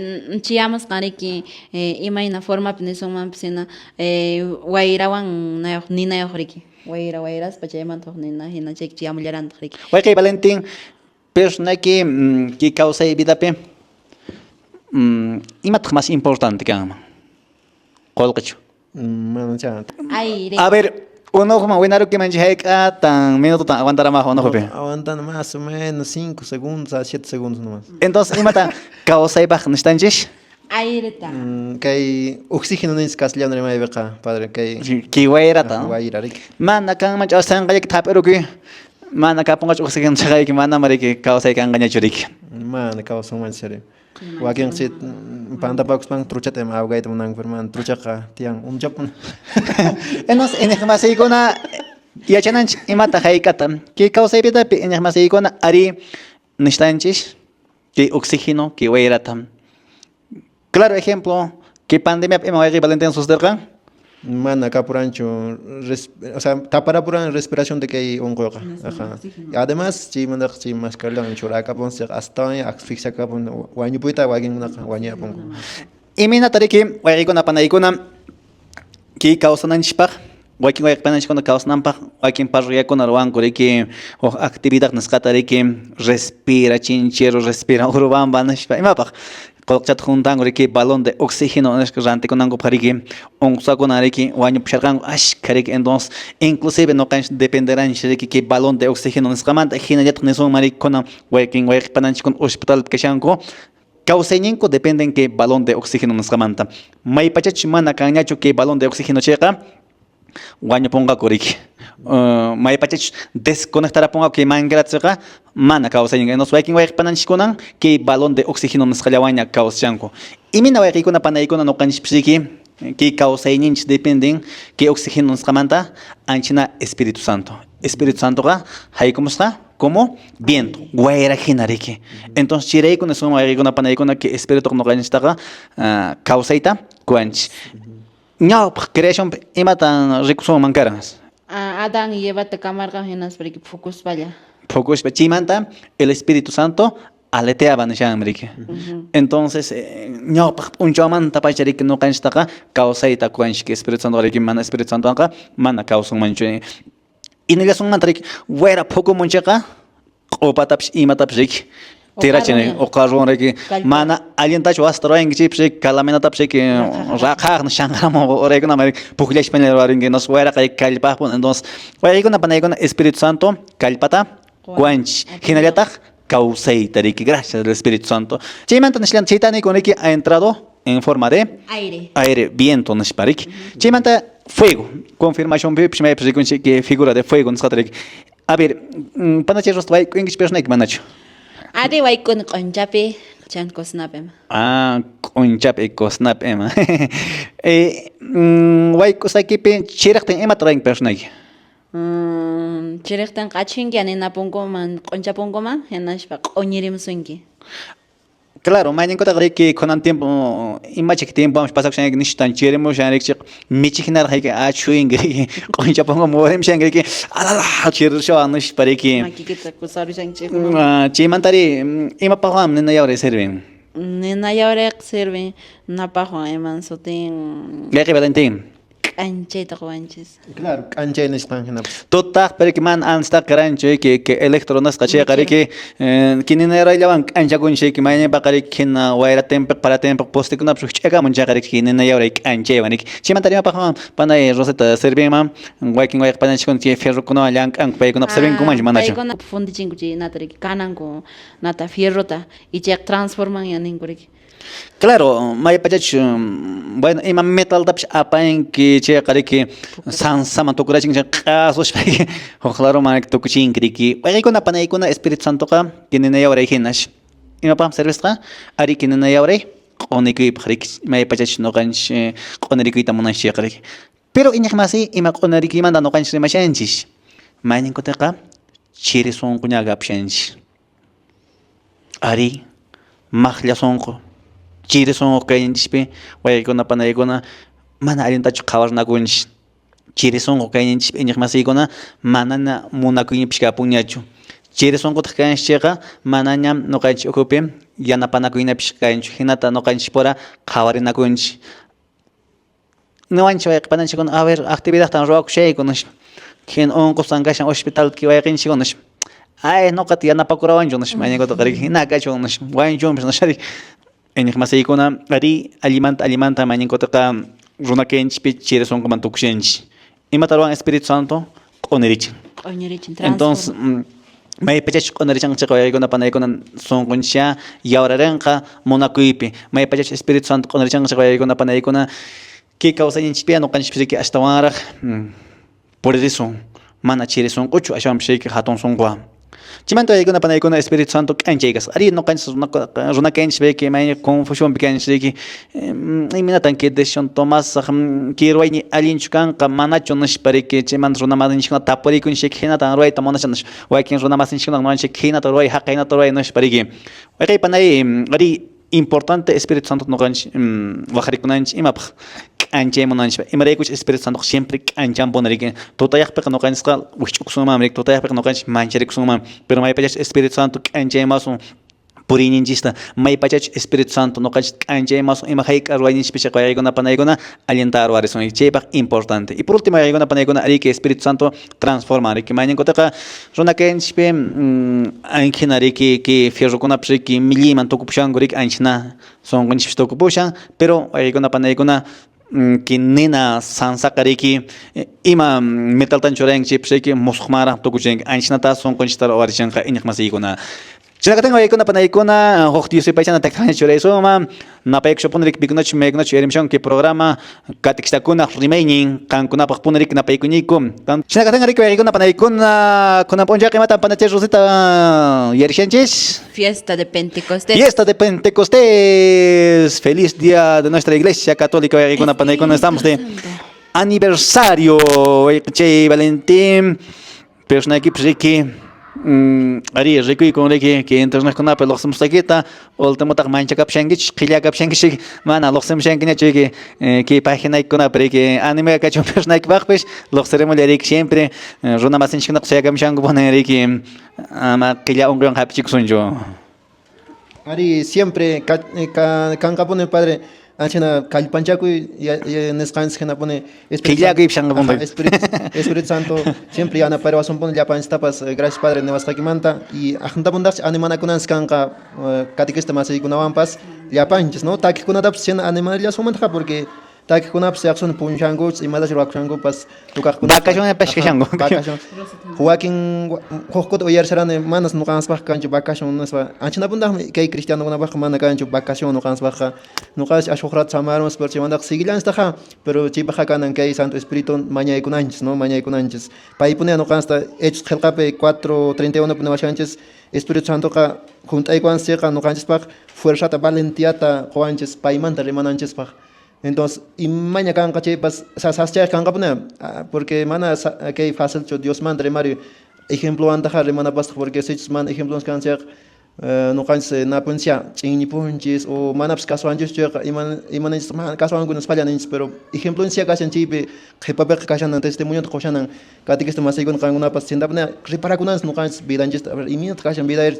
chiamos kariki imaina forma pnisoma psina wairawan nina yohriki wairas pacheman tohnina hina chek chiamularan riki Wai Valentín persona que causa vida pe imat más importante que ama colgacho a ver uno como buena que manche tan minuto tan aguantar más o no jope Aguantan más o menos 5 segundos a 7 segundos nomás. Entonces imata causa y bajan estanches Aireta. Kay oxígeno nis castellano rimay beqa, padre, kay Kiwayrata, ¿no? wayrarik. Mana kan man chasan kaya kitapero ki mana kapunga oxygen chakay ki mana mari ki kausay kan ganya churik. Man, causa man serio. Waking sit panta pax pang truchat em awgay tam nang perman truchaka tiang japon. Enos enek masay ko na yachanan imata haykata ki kausay pita enek masay ko na ari nistanchis ki oxígeno ki wayrata. Claro ejemplo, que pandemia ema equivalente en sus dergan. Man, acá por ancho, o sea, tapara por respiración de que hay un coca. Ajá. Además, si mandak si mascarilla en chura acá pon ser hasta asfixia acá pon guaño puita guagin una guaña pon. Imina tariki wayko na panay ko na ki kausanan sipak. Wakin wayak panan ko na kausanan pa. Wakin parriya ko na ruang ko riki o actividad naskatariki respira chinchero respira urbamba na sipak. Imapak. Kolokchat juntan riki balón de oxígeno en que rante con ango pariki un saco na riki waño pshargan ash karik entonces inclusive no kan dependerán riki que balón de oxígeno en escamanta hina ya tneso marik con waking wayak panan con hospital keshanko causeñinko dependen que balón de oxígeno en escamanta mai pachach mana kanyacho que balón de oxígeno checa waño ponga koriki may pachach desconectar ponga que mangratsa mana causa en nos waking wayak panan shikonan que balón de oxígeno nos khalawaña causanko y mina wayak kuna panay kuna no kanishpsiki que causa en dependen que oxígeno nos kamanta anchina Espíritu Santo ga hay como está como viento guaira jinariki entonces chirei con eso wayak kuna panay kuna que espíritu no kanishtaga causaita kuanch no creación imatan recursos mancaras Adán y Eva te camargan en las porque focus vaya. Focus chimanta el Espíritu Santo aleteaban ya América. Entonces no un chaman tapachari que no canstaga causaita cuanch que Espíritu Santo que mana Espíritu Santo acá mana causa mancho. Y no son mantrik fuera poco monchaca o pataps y matapsik. Tira chene o carron que mana alienta yo hasta en chipsik calamena tapsik rakha shangramo oregona mar pukla español waringe nos fuera que calpa entonces waigona panegona Espíritu Santo calpata cuanch generata causaita que gracias al Espíritu Santo chimanta nishlan chitani con que ha entrado en forma de aire viento nishparik chimanta fuego confirmación pipshme que figura de fuego nosotros a ver panachos vai en persona que manacho Ade wai kun konjape chan kosnapem. Konjape kosnapem. Wai kosakipe chirakten ema traing personaje. Chirakten kachingi anena pongo man konjapongo man henashpa onirim sungi. Claro, mañana encontré que con el tiempo, imagínate que tiempo vamos a pasar con el nistan chiremos ya que michinar hay que achuing con ya pongo moverem shangri que ala chir sho anush pare que Aquí que te acusaron chanchi. chimantari ima paham nena ya reserven. Nena ya ahora sirve na pajo eman sotin Ya que valentín. ancheta guanches. Claro, ancha en España. Total, pero que man ansta carancho que electronas caché care que kinina era ya van ancha con che que mañana pa care que na waira tempo para tempo poste con apso chega mun ja care que kinina ya ora anche vanik chimantari pa pana roseta serve mam waking way pana con que ferro con alang ang pa con observen como man manacho Con fundi chinguchi natari kanango nata fierrota y check transforman ya ninguri. Claro, may pachach bueno ima metal taps apa en que che care que san sama to kura ching caso spay o claro man to kuching kriki ay con panay con Espíritu Santo ka kinina ya ora hinash ima pam cerveza ari kinina ya ora con equipo khrik may pachach no kanch con equipo tamon shi khrik pero inyak masi ima con equipo manda no kanch ma shanchis manin ko taka chiri son kunya gap shanch ari mahla son ko chiri son okay nispe way ko na panay ko na mana alin tacho kawar na kunch chiri son okay nispe inyak masi ko na mana na muna ko ni pishka punyacho chiri son ko takan shega mana nyam no kanch okupe yana pana ko ina pishka inch hinata no kanch pora kawar na kunch no ancho way panan shikon a ver actividad tan rock shay konosh ken on ko sangashan hospital ki way kin shikonosh ay no kat yana pakurawan jonosh manya ko to kari hina ka jonosh way jom no shari en masay ko na ari alimanta mañana ko taka runa kench pi chire son como tukshench y mataron Espíritu Santo con erich entonces may pachach onarichan chaqawaykuna panaykuna sunquncha yawrarinqa munakuypi may pachach Espíritu Santo onarichan chaqawaykuna panaykuna que kawsaninchikpi nuqanchikpi ashtawanraq por eso mana chiri sunquchu ashawan pishayki hatun sunqua chimanta yaykuna panaykuna Espíritu Santo k'anchaykas ari nuqanchik runakanchikpi may confusión kanchiki imanatan que decisión tomasaq kirwayni allinchu kanqa manachu nishpariki chimanta runamasinchikuna tapurikunchik hinata ruwayta munasha nish waykin runamasinchikuna munanchik hinata ruway haqaynata ruway nishpariki wayqay panay ari importante Espíritu Santo nuqanchik waqharikunanchik imapaq k'anchaymunanchik imaraykuchus Espíritu Santo siempre k'anchan punariki tutayaqpiqa nuqanchikqa wich'ukusunmanmi tutayaqpiqa nuqanchik mancharikusunman pero maypachach Espíritu Santo k'anchaymasun purininchista maypachach Espíritu Santo nuqanchik k'anchaymasun ima hayk'a ruwayninchikpicha qayaykuna panaykuna allienta ruwarisun chaypaq importante y por último yaykuna panaykuna ariki Espíritu Santo transforma riki mayninkutaqa runakanchikpi ankhina riki ki fierrukunapish riki milliman tukupushanku riki anchina sunqunchikpish tukupushan pero yaykuna panaykuna que nena sansakariki ima metaltan choranchik pshiki musqmara tukuchenk anchnata sonqonchtar warishanqa iñaqmasiyikuna chinakatenga waykuna panaykuna hoqtiyusi paisana takhan choraysuma napaykusha punrik bikunachu meyknachu erimshan que programa katikshtakuna rimaynin qankunapaq punrik napaykuniku chinakatenga riki waykuna panaykuna kunapuncha qimata panachir rosita yarishanchis Fiesta de Pentecostés. Fiesta de Pentecostés. Feliz día de nuestra iglesia católica. Estamos de aniversario. Che Valentín. Persona aquí, pues aquí. Ari, rico con Ricky, que entonces no es con Apple, los hemos taquita, o el tema de mancha capshangich, Kilia capshangich, mana, los hemos shangich, que página con Apple, que anime que ha hecho persona que bajo, pues, los seremos de Rick siempre, Runa más en China, se haga mshango, pone Ricky, ama que ya un gran happy chickson yo. Ari, siempre, canca pone padre. Anchina kalpanchaku ya nesqans gena pone Espíritu Santo siempre yana para wason pone llapan tapas gracias padre nevasqakimanta y ajanta pundas animana kunas kanqa katikista masikunawanpas llapanchis no takikunatapas chena animal ya sumanta porque takikunapis yaqsun punchanguch imadash ruakushankupas tukaqkuna vacaciones pesquishango Joaquín Joscot oyersarane manas no kansbaq kanchu vacación nasba anchina pundas kay cristiano kunapaq mana kanchu vacación no kansbaq no kas ashukrat samaros por chimandaq sigilan staja pero chipaja kanan kay Santo Espíritu mañaykunanchis no mañaykunanchis paypune no kansta hechos xelqape 4:31 pune washanchis Espíritu Santo ka juntaykuan siqa no kanchispaq fuerzata valentiata qoanchis paymanta rimananchispaq entonces imaña kanqa chaypas sasaschay kanqa pune porque mana kay fácil cho Dios manda Mario ejemplo antaja remana pas porque sechs man ejemplos kansiaq no kanse na punsia chingni punchis o manaps kasuanchis chqa imananchis man kasuangunas pallananchis pero ejemplo insia kasan chipe qhipape kashanan testimonio qoshanan katikista masaykun qangunapas sindapna reparakunas no kanse vidanchis iminat kashan vidar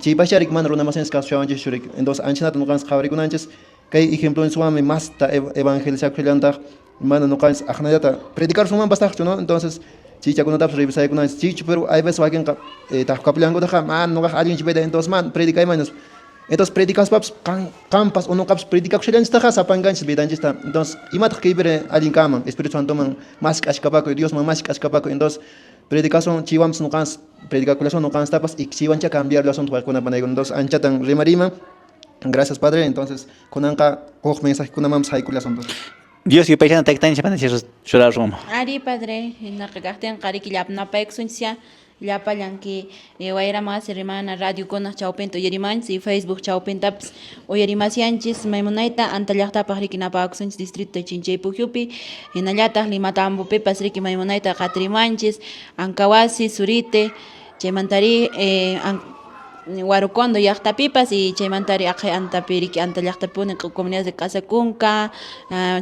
chipasharik man runamasens kasuanchis shurik entonces anchinata no kanse qabrikunanchis kay ejemplo en suame más ta evangelizar krelanta mana no kanse ajnayata predicar suman bastante no entonces chicha kuna taps revisay kuna chicha pero hay veces wakin ta kapilango ta man no alguien chibeda entonces man predica manos entonces predicas paps campas o no caps predica krelanta ta sapanganchis bedanchis ta entonces imat kibere alguien kama Espíritu Santo man más kashkapaco Dios man más kashkapaco entonces predicación chiwams no kanse predicación no kanse tapas y chiwancha cambiar la asunto kuna panay entonces anchatan remarima. Gracias, Padre. Entonces, con anca, coge mensaje con amamos hay culas entonces. Dios y paisana tectan chapan chorar romo. Ari Padre, en la regasten qariki yapna paexuncia, llapalanki wayra más hermana radio con chaupento yerimans y Facebook chaupentaps o yerimasianchis maimunaita antallaqta paqrikina paexuncia distrito de Chinchey Pukyupi en allata limatambo pepas riki maimunaita qatrimanchis ankawasi surite chemantari Warukondo llaqtapipas y chaymantari aqhay antapiriki anta llaqtapuni comunidades de Casacunca,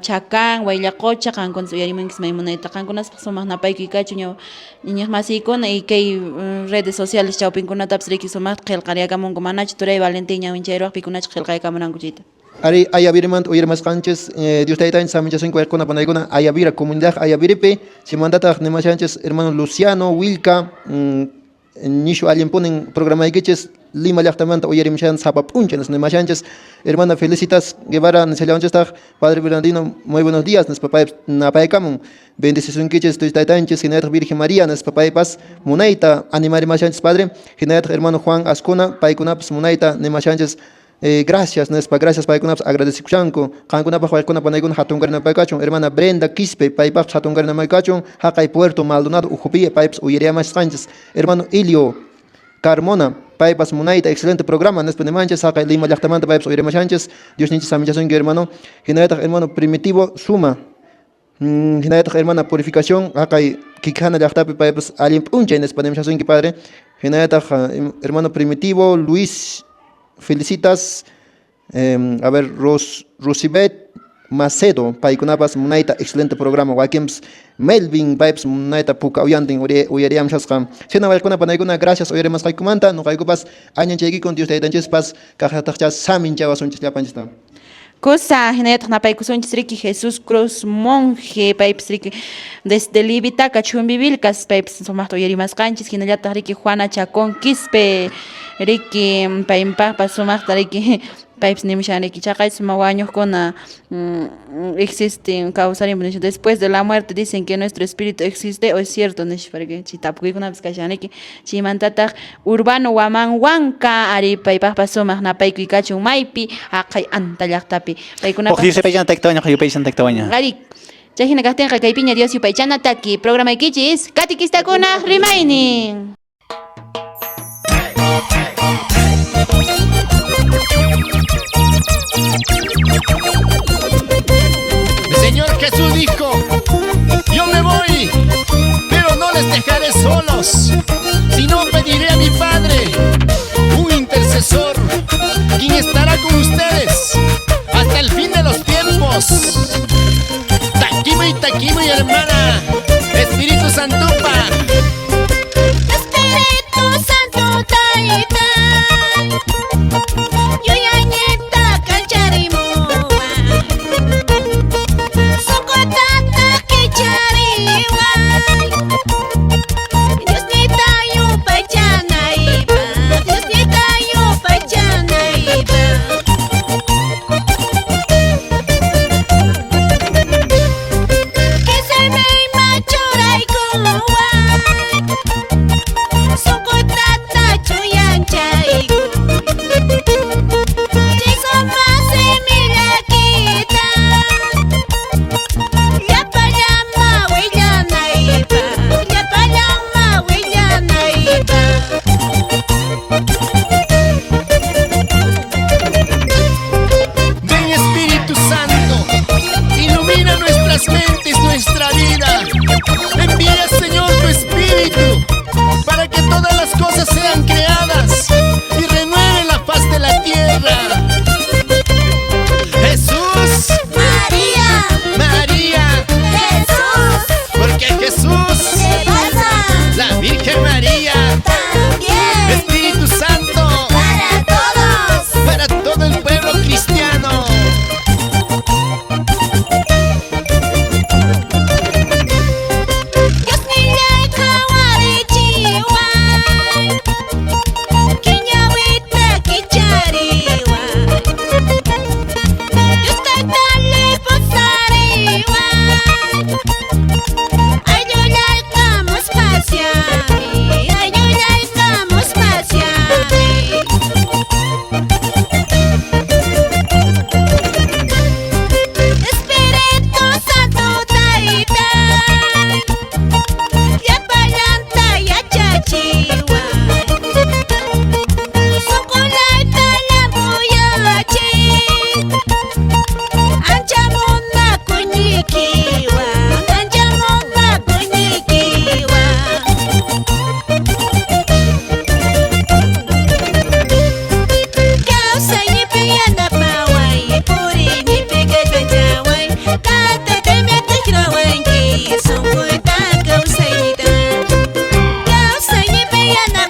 Chacán, Huayllacocha, qankunas uyarimunkis maymunayta qankunasqa sumaq napaykuy kachu niñas masiykuna y kay redes sociales chawpinkunatapas riki sumaq qillqariyakamunku manachu turay Valentín ñawinchayraq pikunachik qillqaykamunanku chayta. Ari ayabirmant uyarmas kanches Dios taytan saminchasun kuerkuna panaykuna ayabira comunidad ayabiripe chimandata nemashanches hermano Luciano Wilka Nishu alguien ponen programa de queches Lima llaqtamanta uyarimshan sapa punchanas nemashanchas. Hermana Felicitas Guevara Neselanchas Padre Bernardino, muy buenos días, nos papá napaykamun. Bendición quiches tu taitanches, Gineta Virgen María, nos papá pas munaita animari machanchas Padre, Gineta hermano Juan Ascuna, paikunaps munaita nemashanchas. Gracias, gracias paikunap agradecichanko. Kankuna pajualkuna panaykuna hatungarina paikachon. Hermana Brenda Quispe, paipaps hatungarina paikachon. Hakay Puerto Maldonado, Ujupie, paips Uyeriamas Sánchez. Hermano Ilio Carmona, paipas Munaita, excelente programa. Nespe de Manches, Hakay Lima Llactamanta, paips Uyeriamas Sánchez. Dios nichis amichazón, hermano. Geneta hermano Primitivo Suma. Geneta hermana Purificación, Hakay Kikana Llactapi, paipas Alimp Uncha, Nespe de Manchazón, padre. Geneta hermano Primitivo Luis. Felicitas, a ver, Rosibet Macedo, Paikunapas Munaita, excelente programa. Wakims Melvin Pipes Munaita Puka Uyantin, Uyariam Shaskam. Sena Valkuna Panaiguna, gracias, Oyeremas Kaikumanta, no Kaikupas, Añan Chegi con Dios de Tanchespas, Kajatachas, Samin Chavas, Chilapanchista. Cosa Genet Napaicuson Triki Jesús Cruz Monje Pipes Riki desde Libita Cachumbivilcas Pipes Somato Yerimas Canchis, Ginellata Riki Juana Chacón Quispe Riki Paimpa Pasumata Riki Pipes Nimshan Riki Chacais Maguaños con existen causar impresión. Después de la muerte dicen que nuestro espíritu existe, o es cierto, Nishparque Chitapuki con Abskashaneki Chimantata Urbano Waman Wanka Ari Paipa Pasuma Napaiku Kachun Maipi Akai Antalaktapi Paikuna Ojo, paisan tectoña, yo paisan tectoña. Ari Chajina Castenja Caipiña Dios y Paichana Taki programa Kichis Katikistakuna remaining. El Señor Jesús dijo: yo me voy, pero no les dejaré solos, sino pediré a mi Padre, un intercesor, quien estará con ustedes hasta el fin de los tiempos. Taquimo y hermana, Espíritu Santupa. Espíritu Santo Taitai, yo ya nieta cancharimua, socotata kichariwa, Dios nita yo pachanaiba, Dios nita yo pachanaiba. Que se me machora y como socotata chuyanchaigo, chiso más semilla quita, ya palama huella naiba, ya palama huella naiba. Ven Espíritu Santo, ilumina nuestras mentes, nuestra vida. Envía, Señor, tu Espíritu para que todas las cosas sean creadas y renueve la faz de la tierra. Jesús, María, Jesús, porque Jesús, ¿qué pasa? la Virgen María, También Espíritu Santo, para todos. para todo el pueblo cristiano. Dios niña kawari chihuay, kiñawita kichariwa, Dios taitale posariwa, ayulalkamos pasyami, ayulalkamos pasyami. Espíritu Santo Taitai, ya palanta ya chachiwa, socolata la boyachi, anchamona kuñikiwa, anchamona kuñikiwa. Causa y piana pawai, puri ni pega kanjawai, kata temia tekrawai ki, sungguh tak causa y piana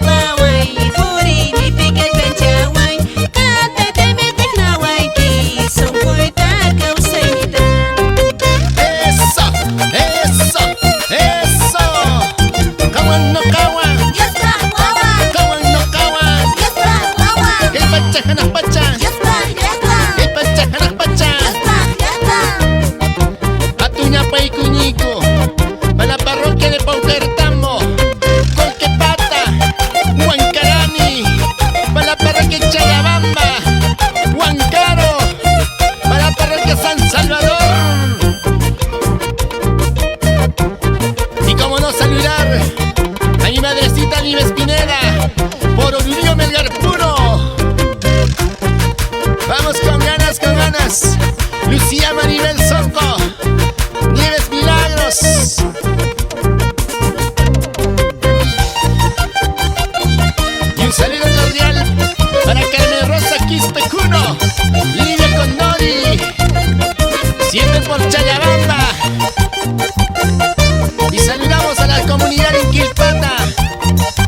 comunidad Inquilpata,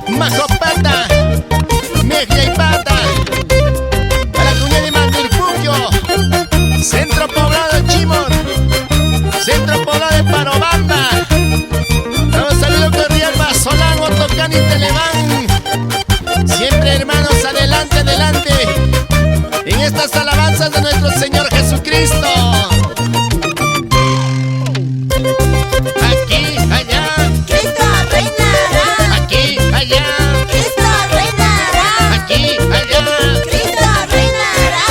Majopata, Mejyaypata, a la comunidad de Mandirpuquio, Centro Poblado Chimor, Centro Poblado de Parobamba. Un saludo cordial para Solango, Tocán y Televán. Siempre hermanos, adelante, adelante, en estas alabanzas de nuestro Señor Jesucristo. Aquí, allá, Cristo reinará. aquí, allá, Cristo reinará. aquí, allá. Cristo reinará.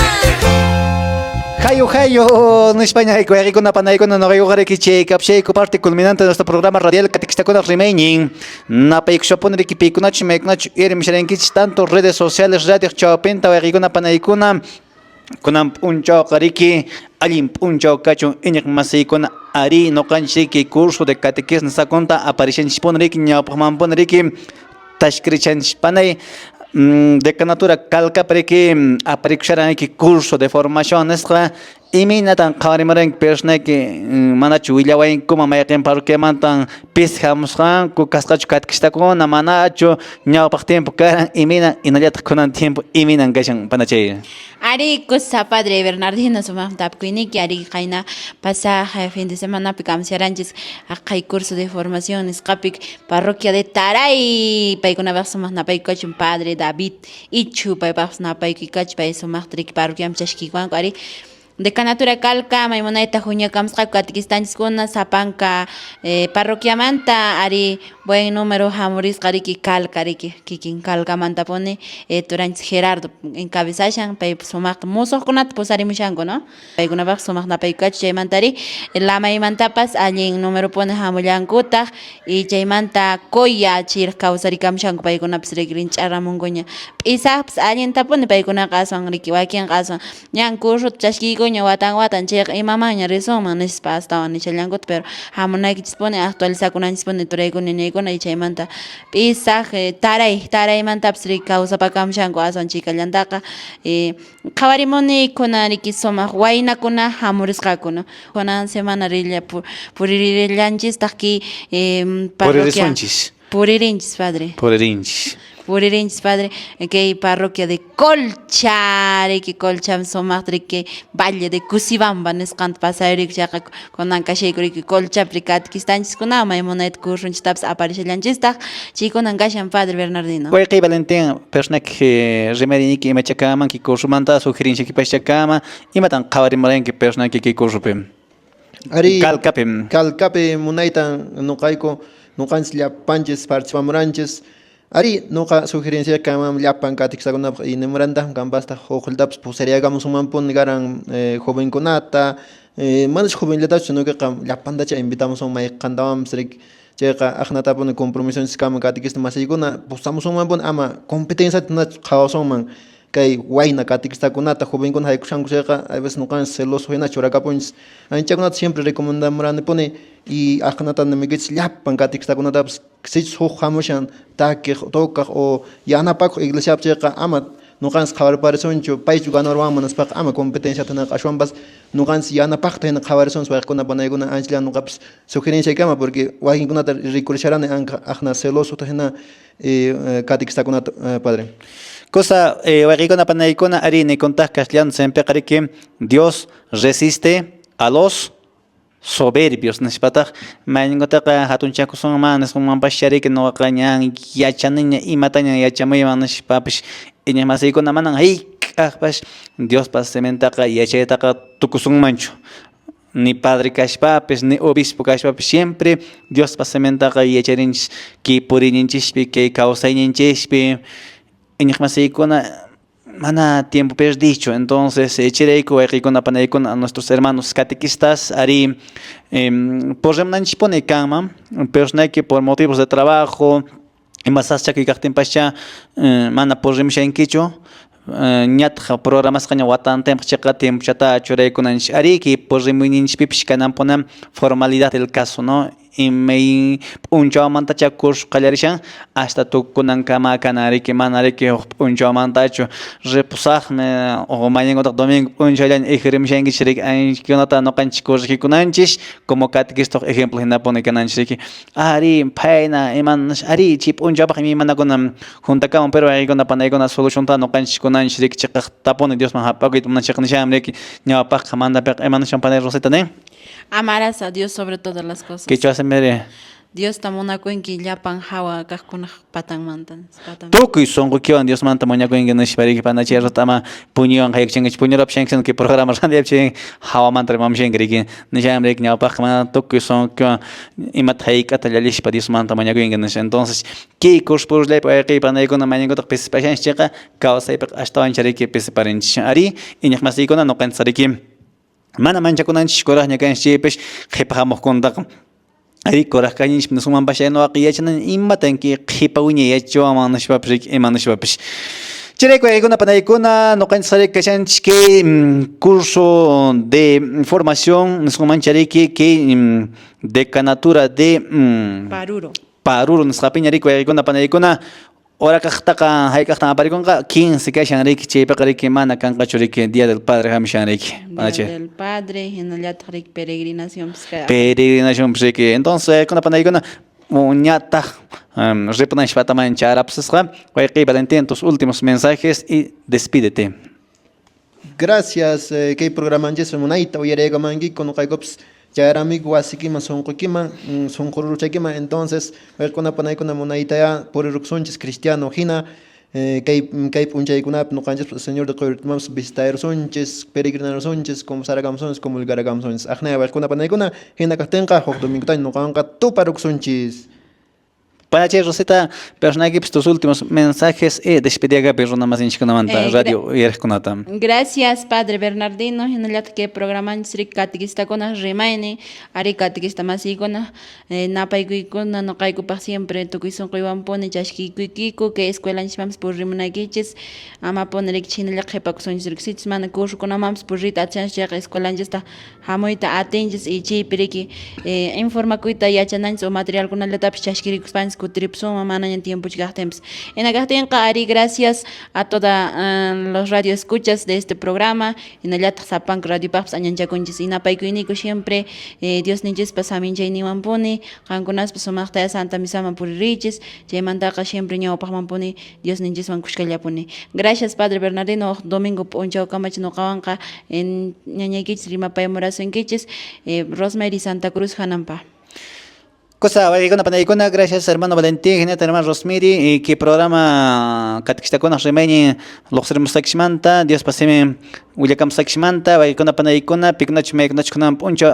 Hayo, en España, hay con una panay con una regla que checa, parte culminante de nuestro programa radial Catequista con el Remaining. Na peixopon equipe con Meknach, Eremicherenkich, tanto redes sociales, radio Chopenta, hay con una panay con un chocariki, alim un chocacho, enigmasei con Ari, no canchique, curso de catequismo, esa cuenta, aparecen Sponriki, Ñapaman Ponriki, Tashkrichan Spanay. Decanatura calca para que apreciaran que curso de formación extra y me natan kawarimaran persona que manachu willawain como mayaken parque mantan pisjamos han ku kaskachu katkista con manacho ñawpak tiempo karan y mina inallat con tiempo y minan gashan panache. Ari kusa Padre Bernardino sumam tapkuini que ari kaina pasaje fin de semana picam seranchis akay curso de formación escapik parroquia de Taray paikuna basumah na paikachum Padre David Ichu paibas na paikikach pay sumah trik parroquiam chashkikwan ari Decanatura calca, maimoneta junio kamska catequistanchis kuna sapanka parroquia manta ari buen número hamuris kariki calca riki kikin calca manta pone turanchis Gerardo encabezashan pay sumak musos kunat posari mushango no pay kuna bak sumak na pay kach chay mantari la maimantapas alin número pone hamullankuta y chay manta koya chir kausari kamshango pay kuna psregrin charamungonya isaps alin tapone pay kuna kaswan riki wakian kaswan ñan kurso chashkiko watan che imamaña resoma nespas tawan ichallangot pero hamonay dispone actualiza con dispone torego nene con ichaymanta pisaje taray manta psri causa pa kamshango asan chica llantaka kawarimoni konari kisoma waina kuna hamurisqa kuna konan semana rilla puririllanchis taki parroquia puririnchis padre Puririnchis padre que parroquia de Colcha que Colcha somatri que valle de Cusibamba nescant pasairik ya con ankashikuri que Colcha pricat que estanchis con ama y monet currunch taps aparechellanchista chico nangashan Padre Bernardino. Pues que Valentín persona que remerini que me chacama que consumanta sugerencia que pachacama y matan kawarimaran que persona que consupem. Ari Calcapem. Calcape munaitan no caico no canslia panches participamuranches. Ari noqa sugerencia kamam llapan katiksakunap inimuranta kampasta hoqultapas pusariagamos umanpun garan jovenkunata manas jovenlatachu nuqa llapantacha invitamos umay qantawanpas rik chayqa aqnatapuni compromisos kama katikista masiykuna pusamos umanpun ama competencia qhawasunman kay wayna katikstakunata jovenkuna haykushanku chayqa a veces nuqan celoso hina churakapunchis anchakunata siempre recomendamuranipuni y aqnata nimikichis llapan katikstakunatapas kisichus huk hamushan takiq tokaq o yanapaq iglesiapi chayqa ama nuqanchis qhawariparisunchu paychu ganarwanman nispaqa ama competencia tanaqa ashwanpas nuqanchis yanapaqta hina qhawarisuni wayqikuna panaykuna anchila nuqapas sugerencia kama porque waykinkunata rikurisharani anqa aqna celosota hina katikstakunata padre. Cosa, wayqikuna panaykuna arini contaq kashlian siempre que Dios resiste a los soberbios nishpataq mayningotaqa hatunchakusun manas manpashari que no qañan yachaniña imataña yachamayman nishpapish iñamasaykuna manan hayk'aqpash Dios pasementaqa yachaytaqa tukusunmanchu ni padre kashpapish ni obispo kashpapish siempre Dios pasementaqa yacharinchis ki purininchishpi ki kawsayninchishpi iñamasaykuna mana tiempo perdido, entonces chireiko wayqikuna panaykuna a nuestros hermanos catequistas ari por remnanchipone kama persona que por motivos de trabajo imasascha que kaqtinpascha mana por remshankichu ñatqa programas qaña watan tiempo tiempo chata churaykunanchis ari que por remuninchpipish kananpuna formalidad del caso, ¿no? imay punchawmanta chakush qallarishan hasta tukunankama kanariki manariki punchawmantachu repusaqmi o mañana domingo punchallañ ejeremshankichrik anchkunata noqanchik corrigikunanchik como catequistas ejemplo hinapuni kananchik ari payna imanash ari chi punchawpaq imanakuna juntakaman pero aykuna panaykuna solucionta noqanchik kunanchik chiqaqtapuni Dios man hapakuyta munachiknishamriki ñawpaq mandapiq imanashan panay Rosita ne Amarás a Dios sobre todas las cosas. Kichwa semere Dios tamunakuinki llapan hawa kaqkunaq patanmantan. tukuy sonquykiwan Dios manta muñakuinki nishpariki panachirra tama puñuwan qayakchinkichik puñurap shankisan que programa randiyapchin hawamanta rimamshinkriki nishamriki ñawpaq mana tukuy sonquykiwan imata hayk'ata llalishpa Dios manta muñakuinki nish entonces kay kurspurllaypi ayqi panaykuna mañankutaq pisipashanchikqa kawsaypiq ashtawanchariki pisiparinchik ari iñaq masiykuna noqanchik mana manchakunanchik kuraqña kanchikpish qhipahamuqkuntaq ari kuraqkañichik suman pasayno yachanan imatanki qhipawiña yachawaman nishpapish ima nishpapish chirayku aykuna panaykuna noqanchik kashanchik curso de formación nisqamanchik que decanatura de Paruro nisqapiña riku aykuna panaykuna Ora kaqtaqa haykaqtan aparikunqa 15 kashan riki chaypiqa riki mana kanqachu riki Día del Padre hamishan riki Día del Padre hinallataq riki peregrinación peregrinación riki entonces kuna panaykuna ñataq ripunanchikpataman charapsisqa wayqiy Valentín tus últimos mensajes y despídete. Gracias kay programanchis munayta uyaraykamanki kunuqaykups chayramik wasikiman sunquykiman sunquruchakiman entonces welkuna panaykuna munaytaya puriruksunchis cristiano hina kay p'unchaykunapi nuqanchis Señor de qoyurtamaps visitarirsunchis peregrinarsunchis como saragamsunchis comulgaragamsunchis aqnaya welkuna panaykuna hina kaqtinqa huk domingutañ nuqanqa tuparuksunchis. Para che Rosita, personajes tus últimos mensajes y despedida persona más hinchkunamanta radio yerkunata. Gracias Padre Bernardino, hinallat que programan sri catequista kona remaine, ari catequista masikona, napaykuna no kaykupaq siempre tukuy sunquywan puni chashkikuykiku que escuela nishmams por rimunakichis, ama ponerik chinalla qhipakusunchis mana kursukunamams por rita achanchik escuela nchista hamuyta atinchis y chaypiriki informakuyta yachananchis o material kunallatapish chashkirikuspanchis kutripsuma manaña tiempo chigajtemps. En agahtenqa ari gracias a toda los radio escuchas de este programa. En allata sapank radio paps añanchakunchis inapaykuyniku siempre Dios ninchis samincha niwampuni qankunas sumaqta Santa Misama puririchis chaymantaqa siempre ñawpaqman puni Dios ninchis kushkallapuni. Gracias Padre Bernardino domingo punchawkamach nuqawanqa en ñañaykichis rimapayamurasunkichis Rosemary Santa Cruz hanampa. Cosa, gracias hermano Valentín, hermano Rosmiri, y que programa catequistakuna remeni los Sakshmanta, Dios paseme William Sakshmanta, Vaikona Panaikona, Picnach Megnachkunam Puncho,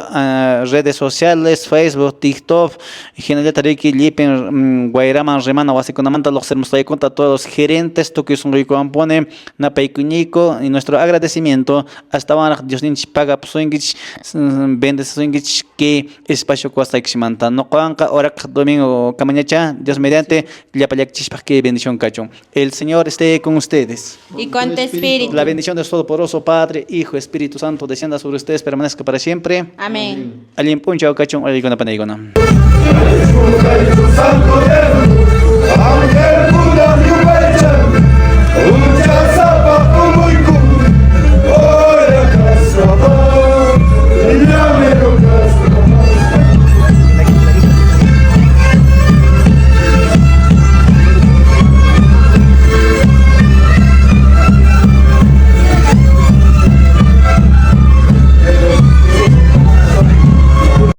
redes sociales, Facebook, TikTok, General Tariki, Lipin, Guairaman, Remana, Wasikonamanta, los Hermosaikota, todos los gerentes, Tokio Sunrico Ampone, Napaikunico, y nuestro agradecimiento hasta ahora, Dios Ninch paga Psuingich, vende Suingich, que espacio Costa Sakshmanta, no ahora domingo camañacha, Dios mediante, que bendición cacho. El Señor esté con ustedes. Y con tu espíritu. La bendición de Todopoderoso Padre, Hijo, Espíritu Santo, descienda sobre ustedes, permanezca para siempre. Amén. Alguien puncha o cacho, alguien panaigona. Santo